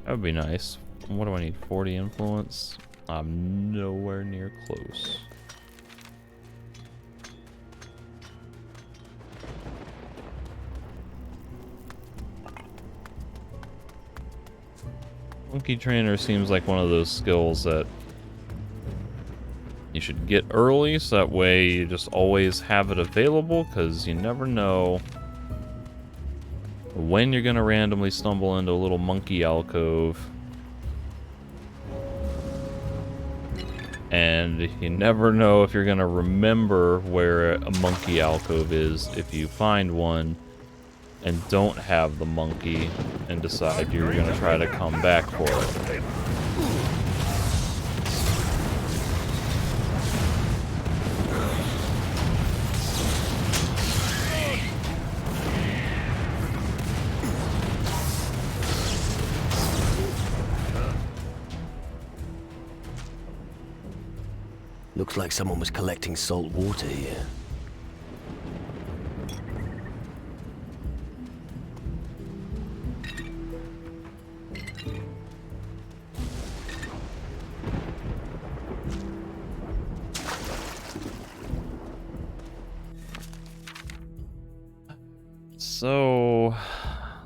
S3: That would be nice. What do I need? 40 influence? I'm nowhere near close. Monkey trainer seems like one of those skills that you should get early, so that way you just always have it available, because you never know when you're gonna randomly stumble into a little monkey alcove. And you never know if you're gonna remember where a monkey alcove is if you find one and don't have the monkey and decide you're gonna try to come back for it.
S12: Looks like someone was collecting salt water here.
S3: So,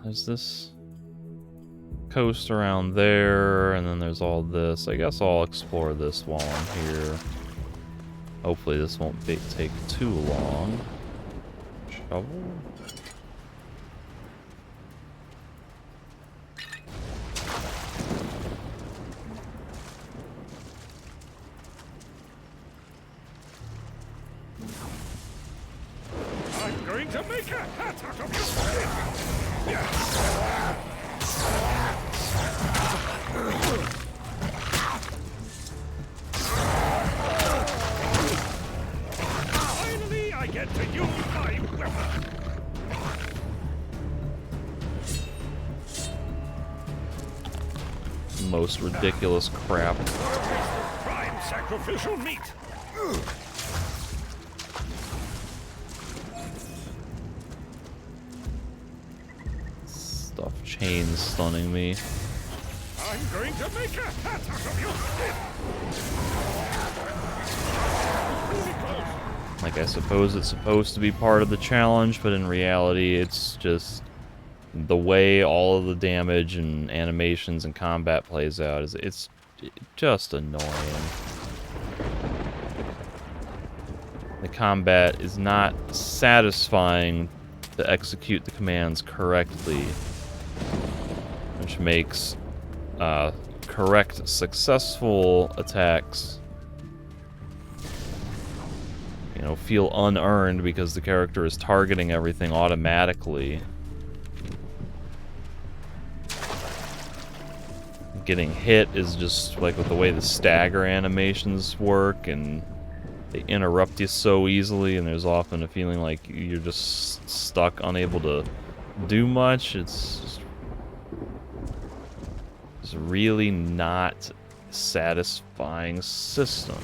S3: there's this coast around there, and then there's all this. I guess I'll explore this while I'm here. Hopefully this won't take too long. Shovel?
S2: I'm going to make a hat out of you! Finally, I get to use my weapon!
S3: Most ridiculous crap.
S2: Prime sacrificial meat!
S3: Stuff chains stunning me.
S2: I'm going to make a hat out of your skin!
S3: Like, I suppose it's supposed to be part of the challenge, but in reality, it's just the way all of the damage and animations and combat plays out. It's just annoying. The combat is not satisfying to execute the commands correctly, which makes correct, successful attacks, you know, feel unearned because the character is targeting everything automatically. Getting hit is just like with the way the stagger animations work, and they interrupt you so easily, and there's often a feeling like you're just stuck, unable to do much. It's really not a satisfying system.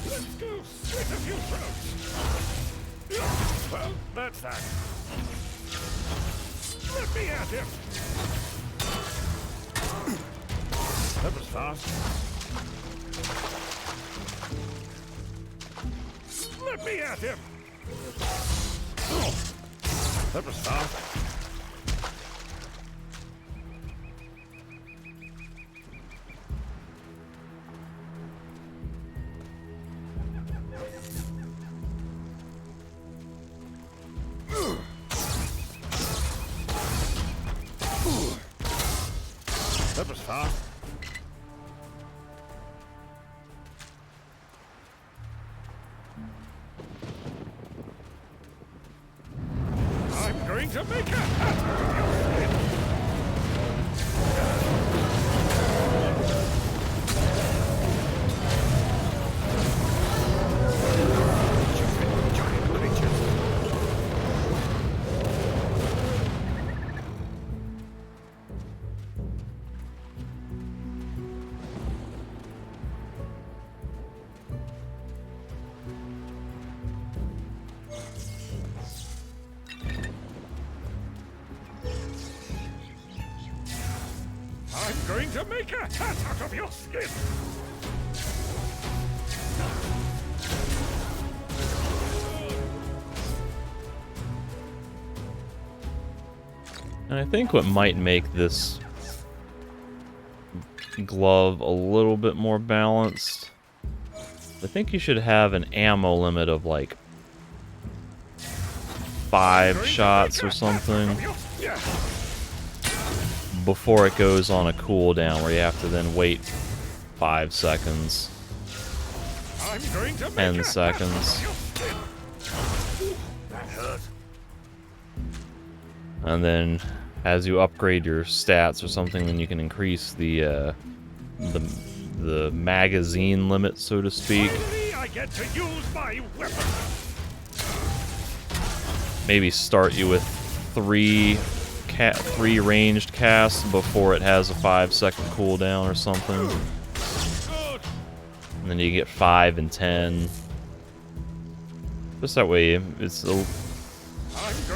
S2: Let's go slit a few throats! Well, that's that. Let me at him! That was fast. Let me at him! That was fast. That was fast. I'm going to make a hat out of your going to make a hat out of your skin!
S3: And I think what might make this glove a little bit more balanced, I think you should have an ammo limit of like 5 shots or something before it goes on a cooldown where you have to then wait 5 seconds, 10 seconds. And then as you upgrade your stats or something, then you can increase the magazine limit, so to speak.
S2: I get to use my weapon.
S3: Maybe start you with 3 ranged casts before it has a 5-second cooldown or something. And then you get 5 and 10. Just that way,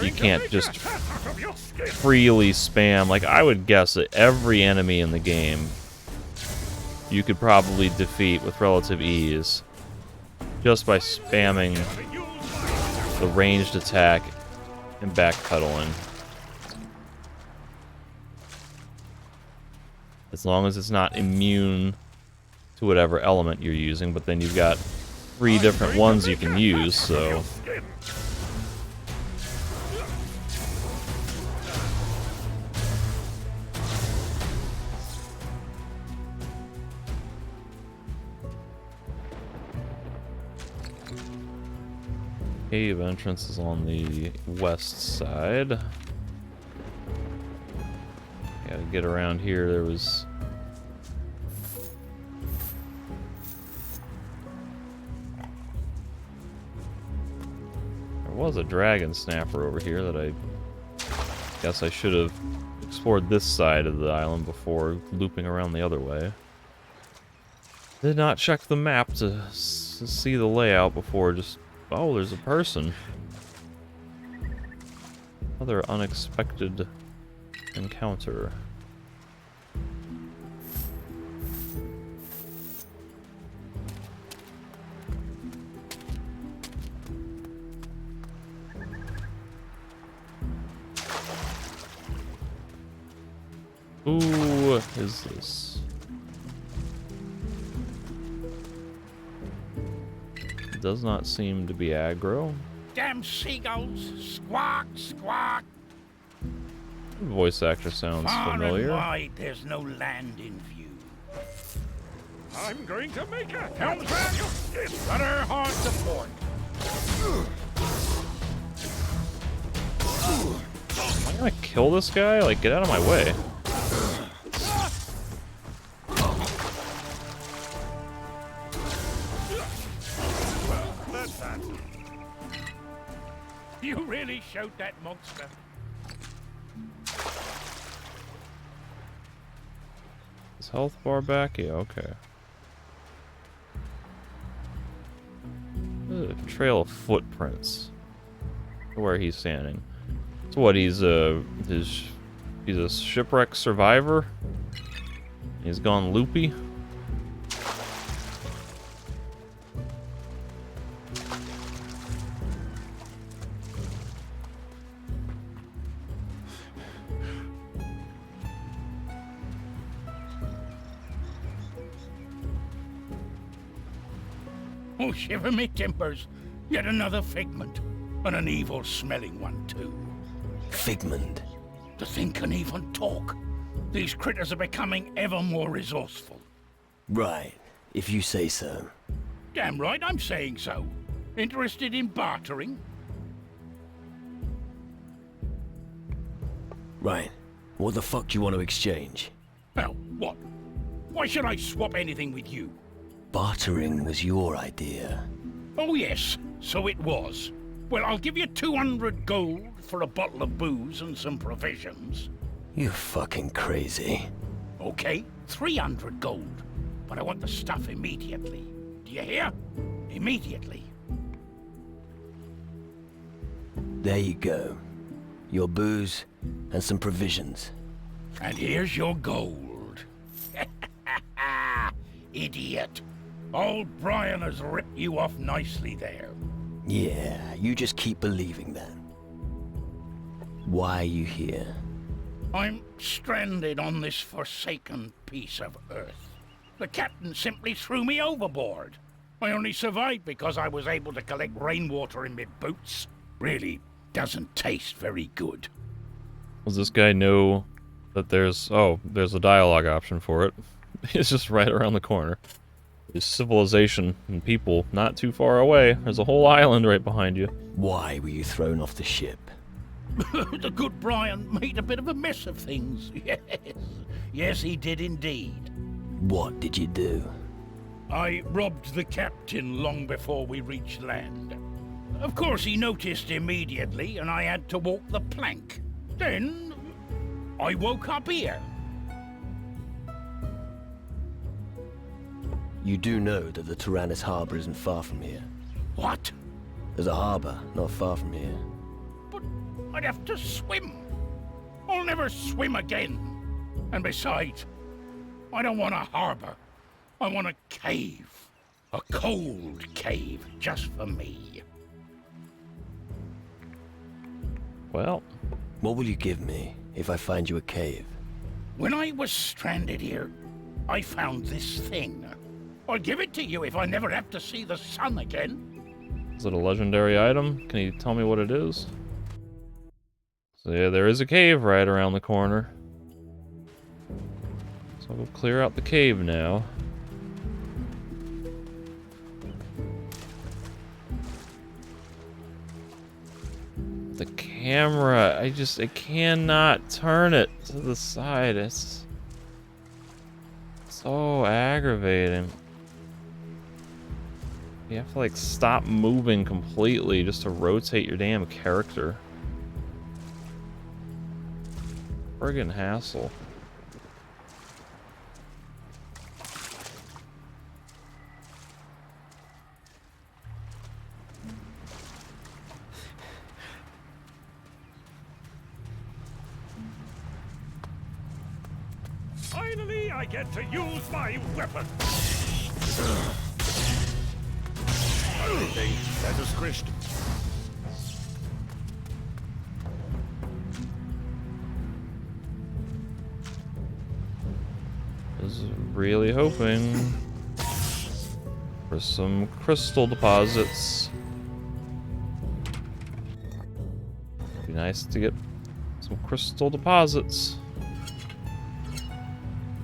S3: you can't just freely spam. Like, I would guess that every enemy in the game you could probably defeat with relative ease just by spamming the ranged attack and backpedaling. As long as it's not immune to whatever element you're using, but then you've got 3 different ones you can use, so... Cave entrance is on the west side. Gotta get around here. There was... There was a dragon snapper over here that I guess I should have explored this side of the island before looping around the other way. Did not check the map to see the layout before just... Oh, there's a person. Another unexpected encounter. Who is this? Does not seem to be aggro.
S8: Damn seagulls! Squawk, squawk!
S3: Voice actor sounds familiar.
S8: Far and wide, there's no land in view.
S2: I'm going to make a helmsman! Better hard support.
S3: Am I gonna kill this guy? Like, get out of my way.
S8: You really showed that monster.
S3: Is health bar back? Yeah, okay. A trail of footprints. Where he's standing. So what, he's a shipwreck survivor? He's gone loopy?
S8: Oh, shiver me timbers. Yet another figment. And an evil-smelling one, too.
S4: Figment?
S8: The thing can even talk. These critters are becoming ever more resourceful.
S4: Right, if you say so.
S8: Damn right I'm saying so. Interested in bartering?
S4: Right. What the fuck do you want to exchange?
S8: Well, what? Why should I swap anything with you?
S4: Bartering was your idea.
S8: Oh yes, so it was. Well, I'll give you 200 gold for a bottle of booze and some provisions.
S4: You're fucking crazy.
S8: Okay, 300 gold. But I want the stuff immediately. Do you hear? Immediately.
S4: There you go. Your booze and some provisions.
S8: And here's your gold.
S2: idiot. Old Brian has ripped you off nicely there.
S12: Yeah, you just keep believing that. Why are you here?
S2: I'm stranded on this forsaken piece of Earth. The captain simply threw me overboard. I only survived because I was able to collect rainwater in my boots. Really doesn't taste very good.
S3: Does this guy know that there's a dialogue option for it? It's just right around the corner. There's civilization and people not too far away. There's a whole island right behind you.
S12: Why were you thrown off the ship?
S2: The good Brian made a bit of a mess of things. Yes. Yes, he did indeed.
S12: What did you do?
S2: I robbed the captain long before we reached land. Of course, he noticed immediately, and I had to walk the plank. Then, I woke up here.
S12: You do know that the Tyrannus Harbor isn't far from here.
S2: What?
S12: There's a harbor not far from here.
S2: But I'd have to swim. I'll never swim again. And besides, I don't want a harbor. I want a cave. A cold cave, just for me.
S3: Well,
S12: what will you give me if I find you a cave?
S2: When I was stranded here, I found this thing. I'll give it to you if I never have to see the sun again.
S3: Is it a legendary item? Can you tell me what it is? So yeah, there is a cave right around the corner. So I'll go clear out the cave now. The camera, I cannot turn it to the side. It's so aggravating. You have to like stop moving completely just to rotate your damn character. Friggin' hassle.
S2: Finally, I get to use my weapon.
S18: Das ist Christ.
S3: I was really hoping for some crystal deposits. Be nice to get some crystal deposits.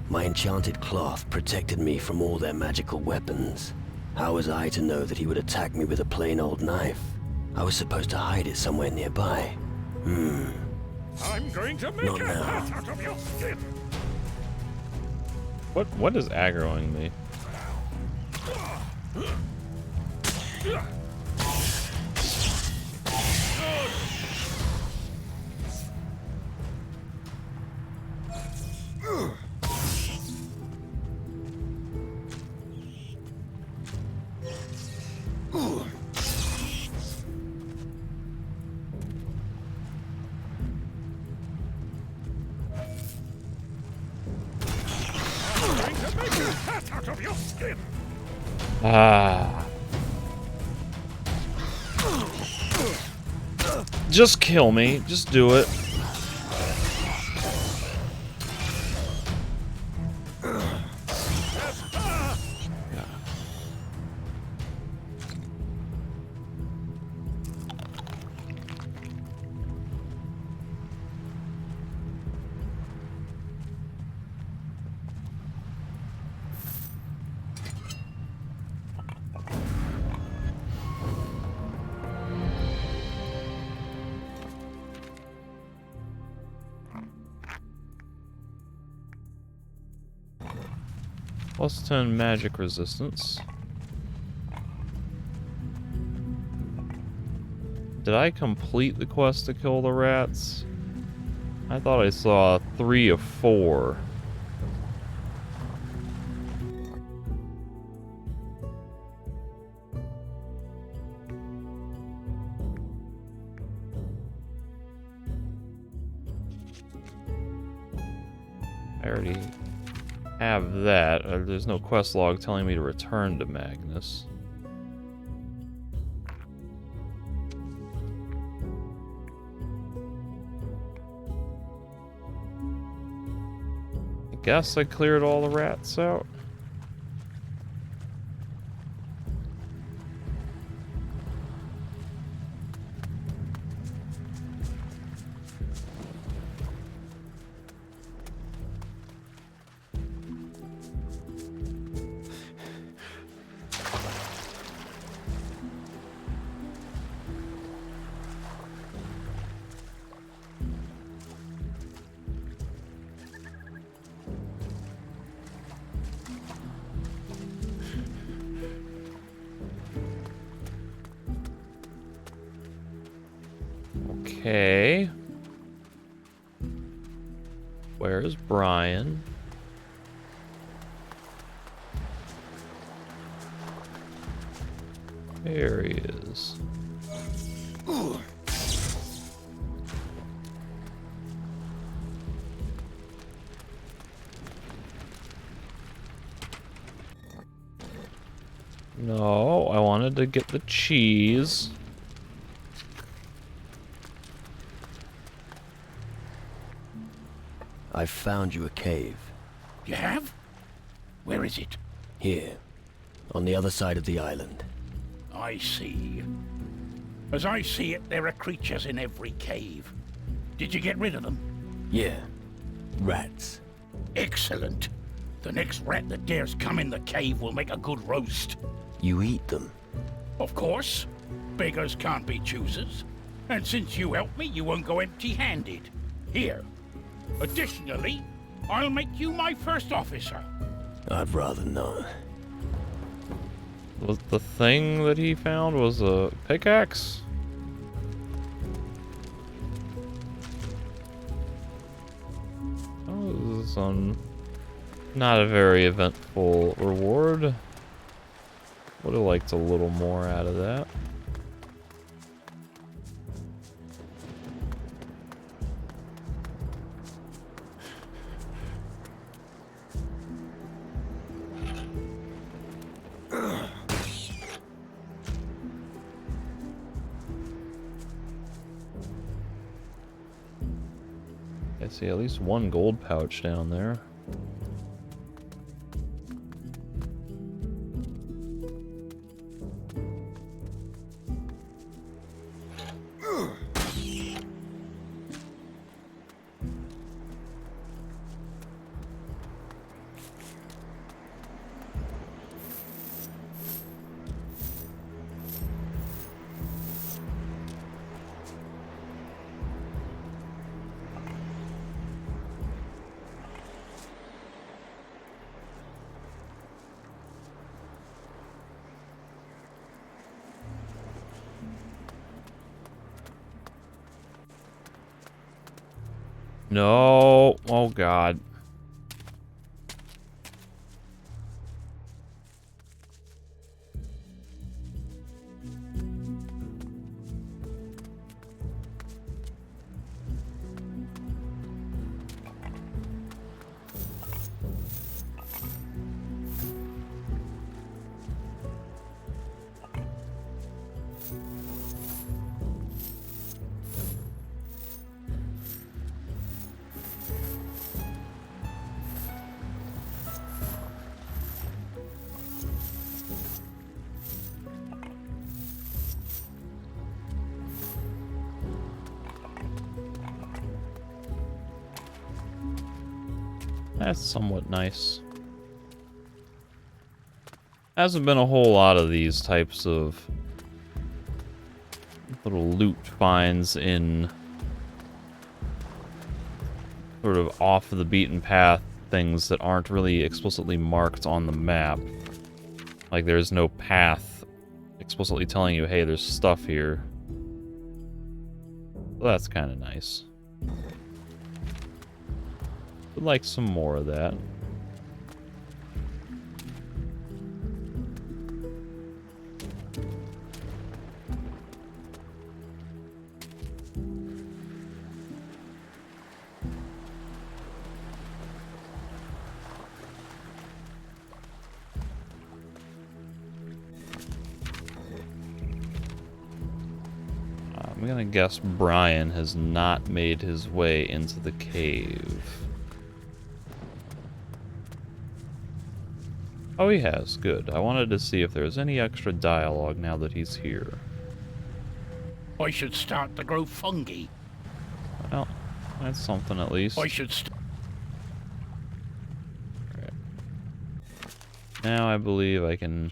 S12: My enchanted cloth protected me from all their magical weapons. How was I to know that he would attack me with a plain old knife? I was supposed to hide it somewhere nearby.
S2: I'm going to make
S12: Not
S2: a
S12: now.
S2: hat out of your skin.
S3: What is aggroing me?
S2: Out of your skin.
S3: Ah. Just kill me. Just do it. Plus 10 magic resistance. Did I complete the quest to kill the rats? I thought I saw 3 of 4. I have that. There's no quest log telling me to return to Magnus. I guess I cleared all the rats out. Okay. Where's Brian? There he is. No, I wanted to get the cheese.
S12: I've found you a cave.
S8: You have? Where is it?
S12: Here, on the other side of the island.
S8: I see. As I see it, there are creatures in every cave. Did you get rid of them?
S12: Yeah, rats.
S8: Excellent. The next rat that dares come in the cave will make a good roast.
S12: You eat them?
S8: Of course. Beggars can't be choosers. And since you helped me, you won't go empty-handed. Here. Additionally, I'll make you my first officer.
S12: I'd rather not.
S3: Was the thing that he found was a pickaxe? Oh, this is not a very eventful reward. Would have liked a little more out of that. I see at least one gold pouch down there. No. Oh, God. That's somewhat nice. Hasn't been a whole lot of these types of little loot finds in sort of off the beaten path things that aren't really explicitly marked on the map. Like there's no path explicitly telling you, hey, there's stuff here. Well, that's kind of nice. Would like some more of that.
S1: I'm gonna guess Brian has not made his way into the cave. Oh, he has. Good. I wanted to see if there's any extra dialogue now that he's here.
S8: I should start to grow fungi.
S1: Well, that's something at least.
S8: I should
S1: Right. Now I believe I can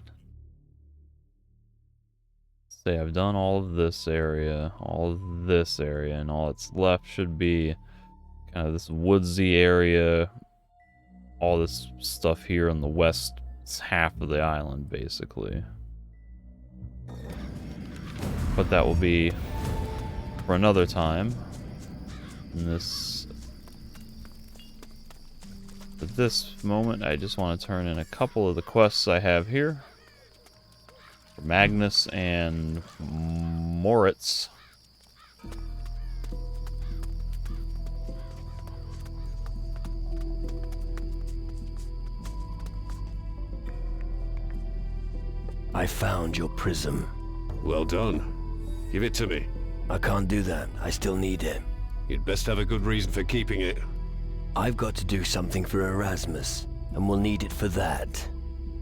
S1: say I've done all of this area, and all that's left should be kind of this woodsy area, all this stuff here on the west half of the island, basically. But that will be for another time. In this, at this moment, I just want to turn in a couple of the quests I have here. For Magnus and Moritz.
S12: I found your prism.
S18: Well done. Give it to me.
S12: I can't do that. I still need it.
S18: You'd best have a good reason for keeping it.
S12: I've got to do something for Erasmus, and we'll need it for that.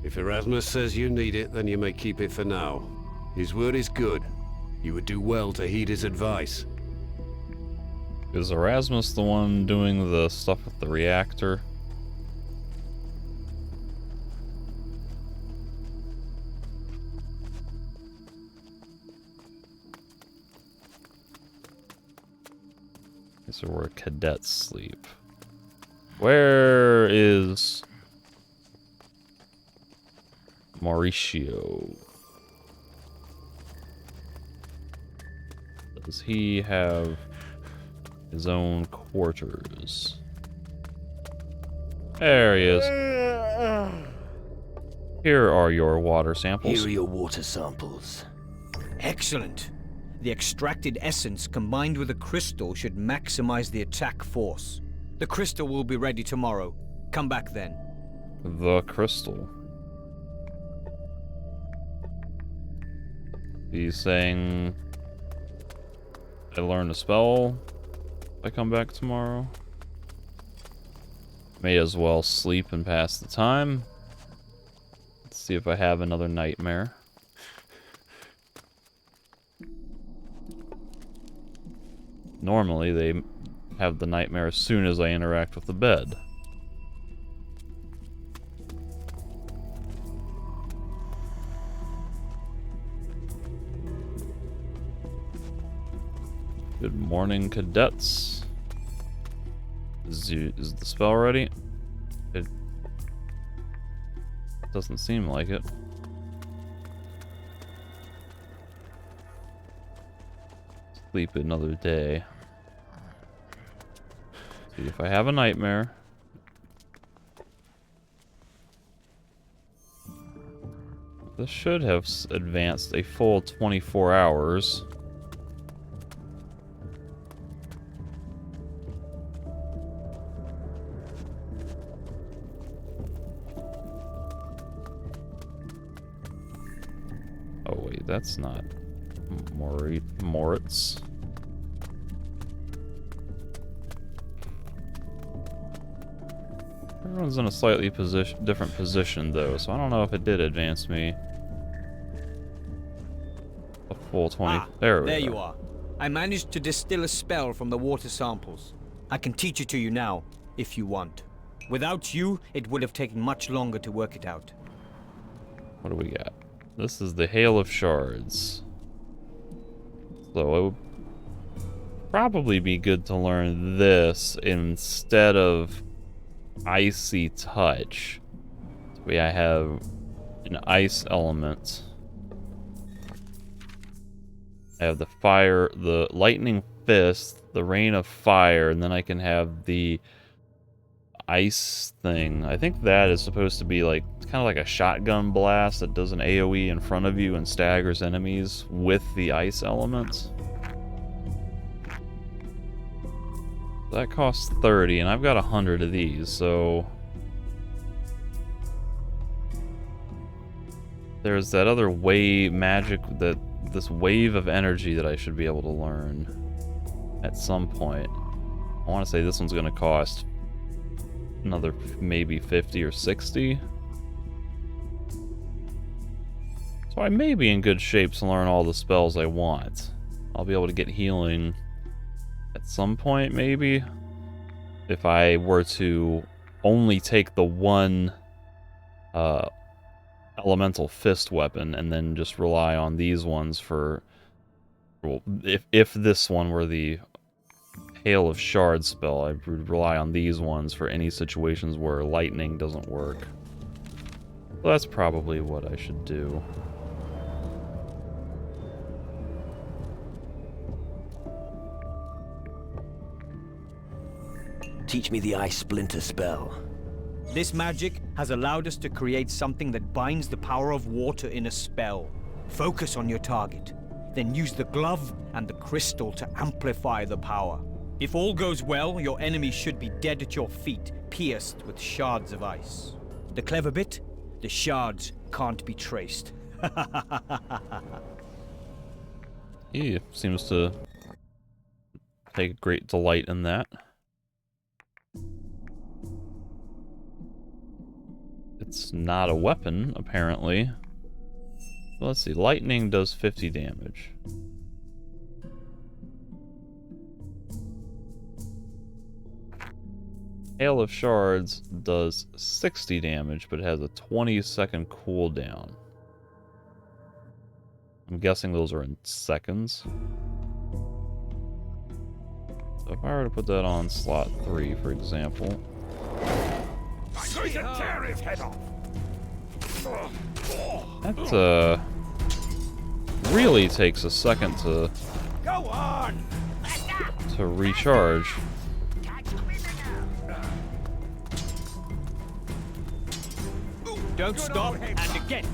S18: If Erasmus says you need it, then you may keep it for now. His word is good. You would do well to heed his advice.
S1: Is Erasmus the one doing the stuff with the reactor? These are where cadets sleep. Where is Mauricio? Does he have his own quarters? There he is. Here are your water samples.
S12: Here are your water samples.
S11: Excellent. The extracted essence combined with the crystal should maximize the attack force. The crystal will be ready tomorrow. Come back then.
S1: The crystal. He's saying I learn a spell if I come back tomorrow. May as well sleep and pass the time. Let's see if I have another nightmare. Normally, they have the nightmare as soon as I interact with the bed. Good morning, cadets. Is the spell ready? It doesn't seem like it. Sleep another day. See if I have a nightmare. This should have advanced a full 24 hours. Oh wait, that's not Moritz. Everyone's in a slightly different position though, so I don't know if it did advance me a full 20.
S11: There you are. I managed to distill a spell from the water samples. I can teach it to you now, if you want. Without you, it would have taken much longer to work it out.
S1: What do we got? This is the Hail of Shards. So it would probably be good to learn this instead of Icy Touch. So I have an ice element. I have the fire, the lightning fist, the rain of fire, and then I can have the ice thing. I think that is supposed to be like kind of like a shotgun blast that does an AoE in front of you and staggers enemies with the ice element. That costs 30, and I've got 100 of these, so there's that other way magic that this wave of energy that I should be able to learn at some point. I want to say this one's going to cost another maybe 50 or 60. So I may be in good shape to learn all the spells I want. I'll be able to get healing at some point, maybe. If I were to only take the one elemental fist weapon and then just rely on these ones for... Well, if this one were the Hail of Shards spell, I would rely on these ones for any situations where lightning doesn't work. So that's probably what I should do.
S12: Teach me the Ice Splinter spell.
S11: This magic has allowed us to create something that binds the power of water in a spell. Focus on your target, then use the glove and the crystal to amplify the power. If all goes well, your enemy should be dead at your feet, pierced with shards of ice. The clever bit? The shards can't be traced.
S1: He seems to take great delight in that. It's not a weapon, apparently. Well, let's see. Lightning does 50 damage. Hail of Shards does 60 damage, but it has a 20-second cooldown. I'm guessing those are in seconds. So if I were to put that on slot 3, for example...
S2: I'm going to tear his head off.
S1: That, really takes a second to...
S2: Go on!
S1: to recharge.
S11: Don't stop, and again.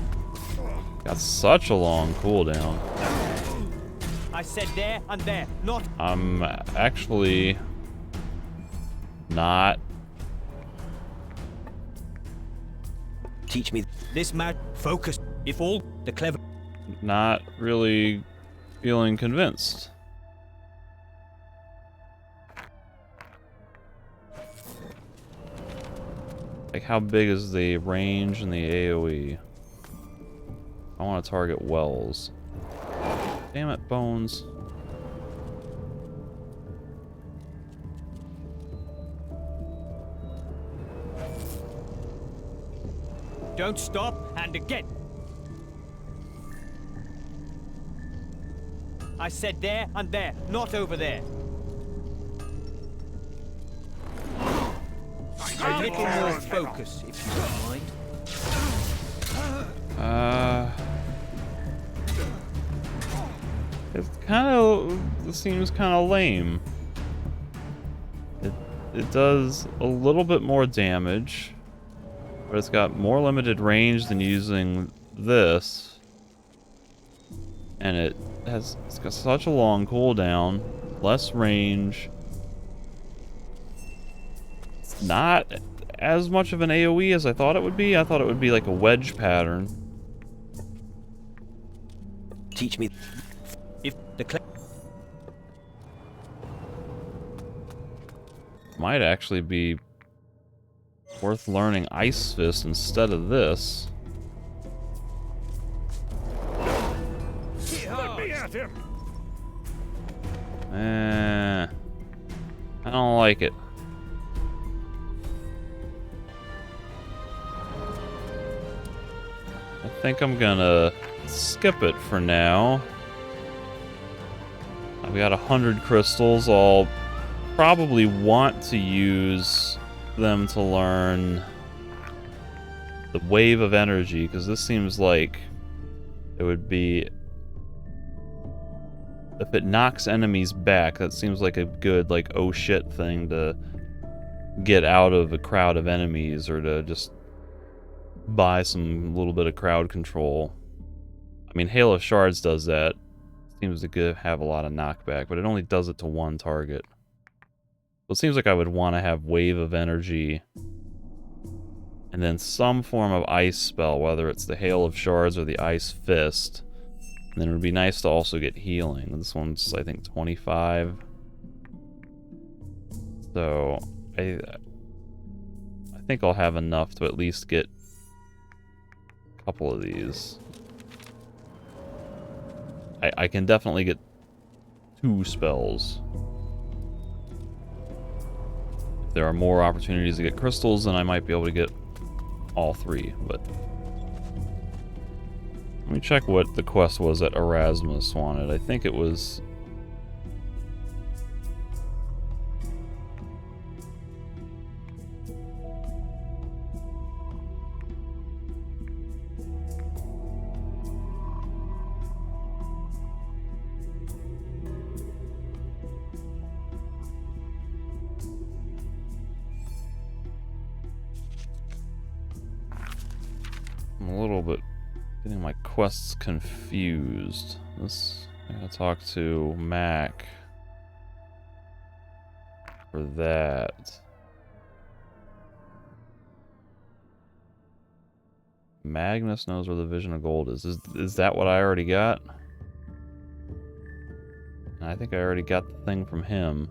S1: Got such a long cooldown.
S11: I said there and there, not...
S1: I'm actually... not...
S12: Teach me
S11: this match. Focus. If all the clever...
S1: not really feeling convinced. Like, how big is the range and the AoE? I want to target wells. Damn it, Bones.
S11: Don't stop, and again. I said there and there, not over there. A little more focus, if you don't mind.
S1: It seems kind of lame. It does a little bit more damage, but it's got more limited range than using this, and it's got such a long cooldown, less range. It's not as much of an AoE as I thought it would be. I thought it would be like a wedge pattern.
S12: Teach me.
S11: If the
S1: might actually be worth learning Ice Fist instead of this.
S2: Let me at him.
S1: I don't like it. I think I'm gonna skip it for now. I've got 100 crystals. I'll probably want to use them to learn the wave of energy, because this seems like it would be, if it knocks enemies back, that seems like a good, like, oh shit thing to get out of a crowd of enemies, or to just buy some little bit of crowd control. I mean, Hail of Shards does that. Seems to have a lot of knockback, but it only does it to one target. So it seems like I would want to have Wave of Energy, and then some form of ice spell, whether it's the Hail of Shards or the Ice Fist, And then it would be nice to also get healing. This one's, I think, 25. So, I think I'll have enough to at least get a couple of these. I can definitely get 2 spells. If there are more opportunities to get crystals, then I might be able to get all 3, but... Let me check what the quest was that Erasmus wanted. I think it was... I'm a little bit getting my quests confused. I gotta talk to Mac for that. Magnus knows where the Vision of Gold is. Is that what I already got? I think I already got the thing from him.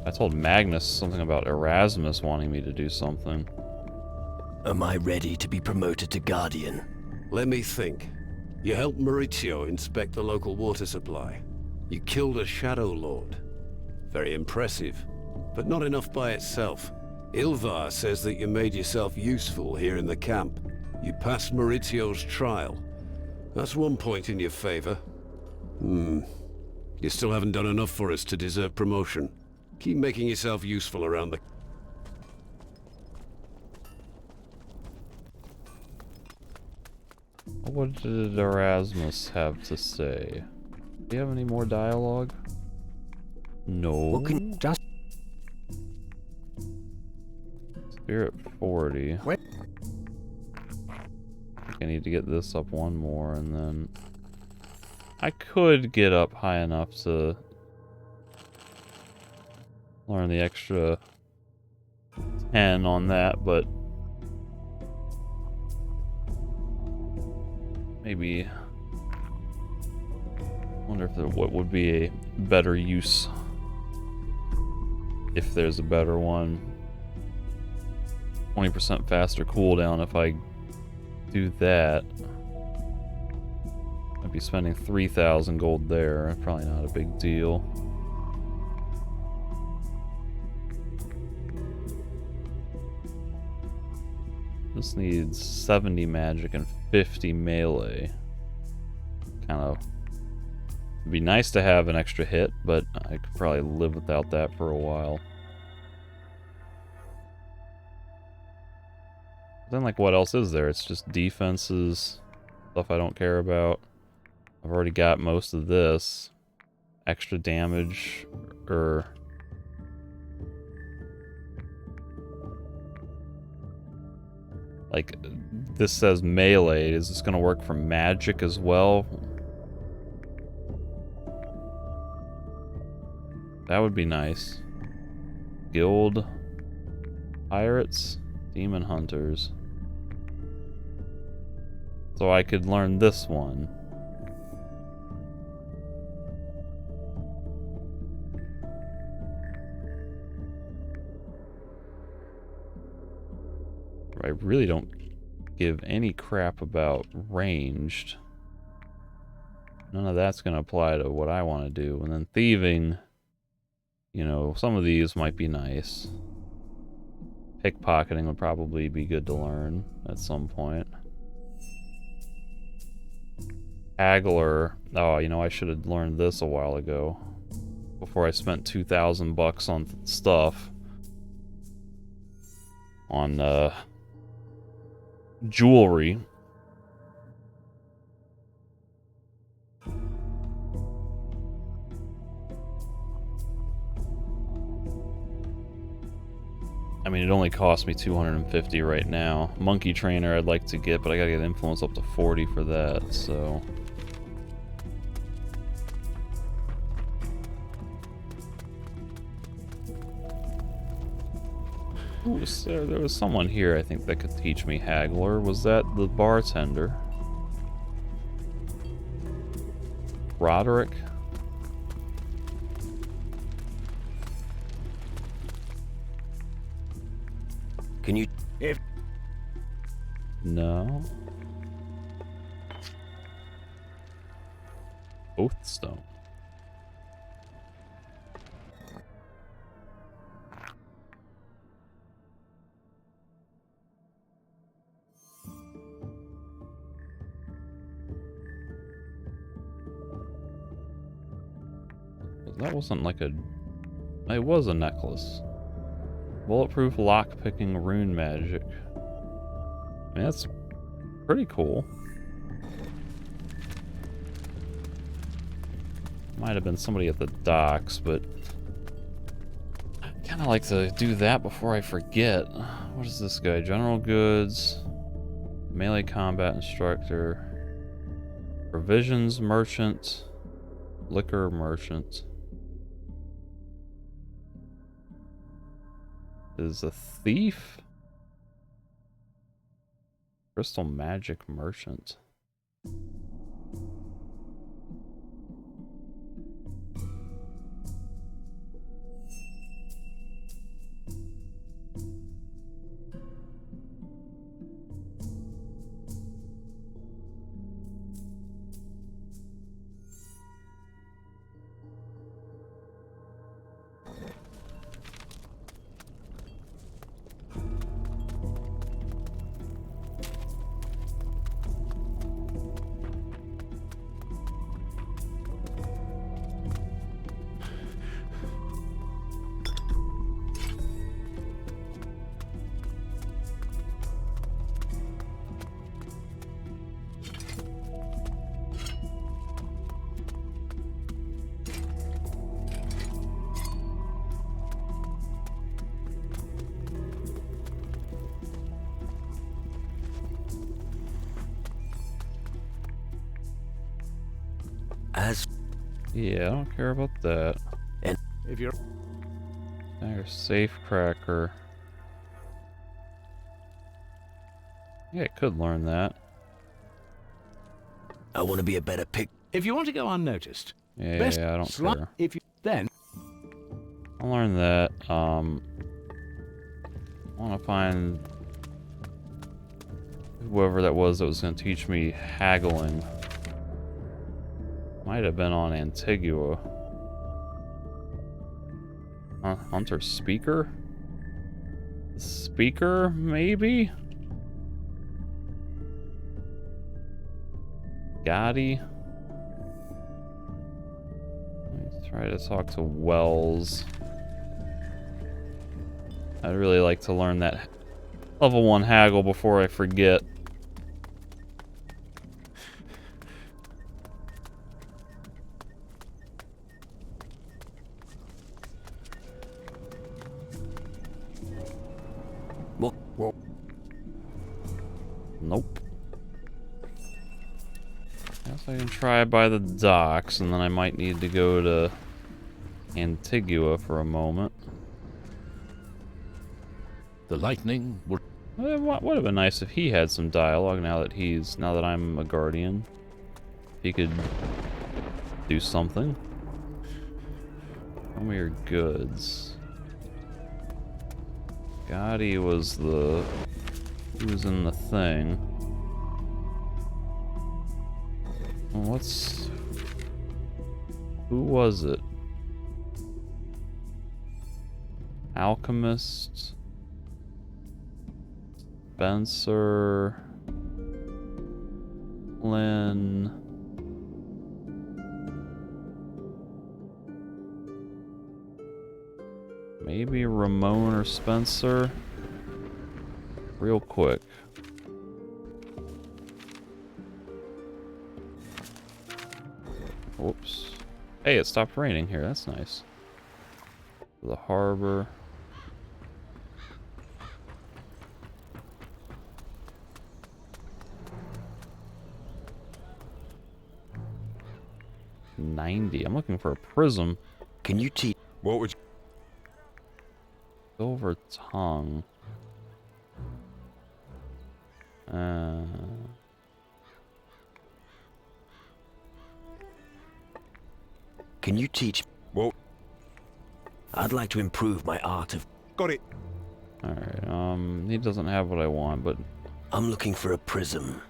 S1: I told Magnus something about Erasmus wanting me to do something.
S12: Am I ready to be promoted to Guardian?
S18: Let me think. You helped Maurizio inspect the local water supply. You killed a Shadow Lord. Very impressive, but not enough by itself. Ilvar says that you made yourself useful here in the camp. You passed Maurizio's trial. That's one point in your favor. You still haven't done enough for us to deserve promotion. Keep making yourself useful around the...
S1: What did Erasmus have to say? Do you have any more dialogue? No. Spirit 40. I think I need to get this up one more, and then... I could get up high enough to... learn the extra 10 on that, but... maybe... I wonder if what would be a better use. If there's a better one. 20% faster cooldown if I do that. I'd be spending 3,000 gold there. Probably not a big deal. This needs 70 magic and 50 melee. Kind of... it'd be nice to have an extra hit, but I could probably live without that for a while. Then, like, what else is there? It's just defenses, stuff I don't care about. I've already got most of this. Extra damage, or... like, this says melee. Is this gonna work for magic as well? That would be nice. Guild Pirates, Demon Hunters. So I could learn this one. I really don't give any crap about ranged. None of that's going to apply to what I want to do. And then thieving, you know, some of these might be nice. Pickpocketing would probably be good to learn at some point. Haggler. Oh, you know, I should have learned this a while ago. Before I spent 2,000 bucks on stuff. On, jewelry. I mean, it only cost me 250 right now. Monkey Trainer I'd like to get, but I gotta get influence up to 40 for that, so... Ooh, so there was someone here I think that could teach me Haggler. Was that the bartender? Roderick?
S12: Can you...
S8: If...
S1: No. Oathstone. That wasn't like a... It was a necklace. Bulletproof lock-picking rune magic. I mean, that's pretty cool. Might have been somebody at the docks, but... I kind of like to do that before I forget. What is this guy? General goods. Melee combat instructor. Provisions merchant. Liquor merchant. Is a thief? Crystal magic merchant. Yeah, I don't care about that.
S12: And
S8: if you're...
S1: There's safe cracker. Yeah, I could learn that.
S12: I want to be a better pick.
S15: If you want to go unnoticed.
S1: Yeah,
S15: best
S1: I don't care.
S15: If you then
S1: I'll learn that. I want to find whoever that was going to teach me haggling. Might have been on Antigua. Hunter Speaker? Speaker, maybe? Gotti? Let's try to talk to Wells. I'd really like to learn that level 1 haggle before I forget. Nope. Guess I can try by the docks, and then I might need to go to Antigua for a moment.
S2: The lightning would...
S1: It would have been nice if he had some dialogue now that I'm a guardian. He could do something. Show me your goods. Gotti was the... He was in the thing. What's... Who was it? Alchemist... Spencer... Lynn... Maybe Ramon or Spencer? Real quick. Whoops. Hey, it stopped raining here. That's nice. The harbor. $90. I'm looking for a prism.
S12: Can you teach?
S1: What would you... Silver tongue.
S12: Can you teach?
S19: Well,
S12: I'd like to improve my art of...
S19: Got it.
S1: Alright, he doesn't have what I want, but...
S12: I'm looking for a prism.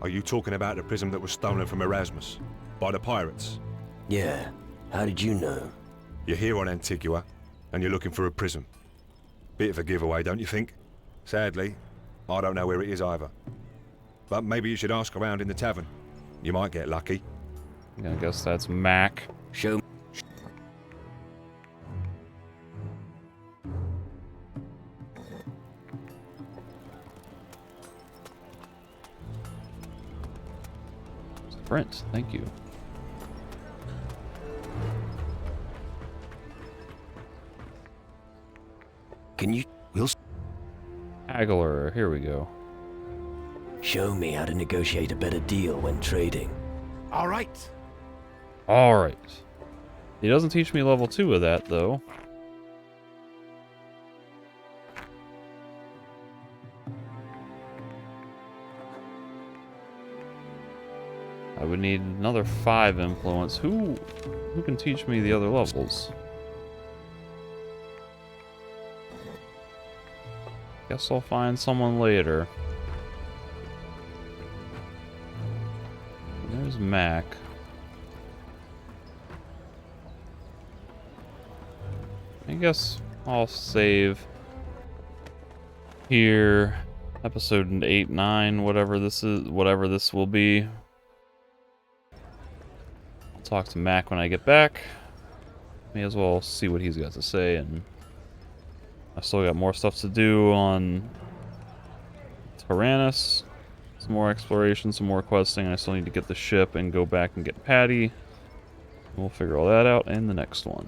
S19: Are you talking about the prism that was stolen from Erasmus? By the pirates?
S12: Yeah. How did you know?
S19: You're here on Antigua, and you're looking for a prism. Bit of a giveaway, don't you think? Sadly, I don't know where it is either. But maybe you should ask around in the tavern. You might get lucky.
S1: Yeah, I guess that's Mac.
S12: Show me.
S1: Sprint, thank you.
S12: Can you... We'll...
S1: Haggler, here we go.
S12: Show me how to negotiate a better deal when trading.
S19: All right.
S1: Alright. He doesn't teach me level 2 of that, though. I would need another 5 influence. Who can teach me the other levels? Guess I'll find someone later. There's Mac. I guess I'll save here. Episode 8, 9, whatever this is, whatever this will be. I'll talk to Mac when I get back. May as well see what he's got to say, and I still got more stuff to do on Tyrannus. Some more exploration, some more questing. I still need to get the ship and go back and get Patty. We'll figure all that out in the next one.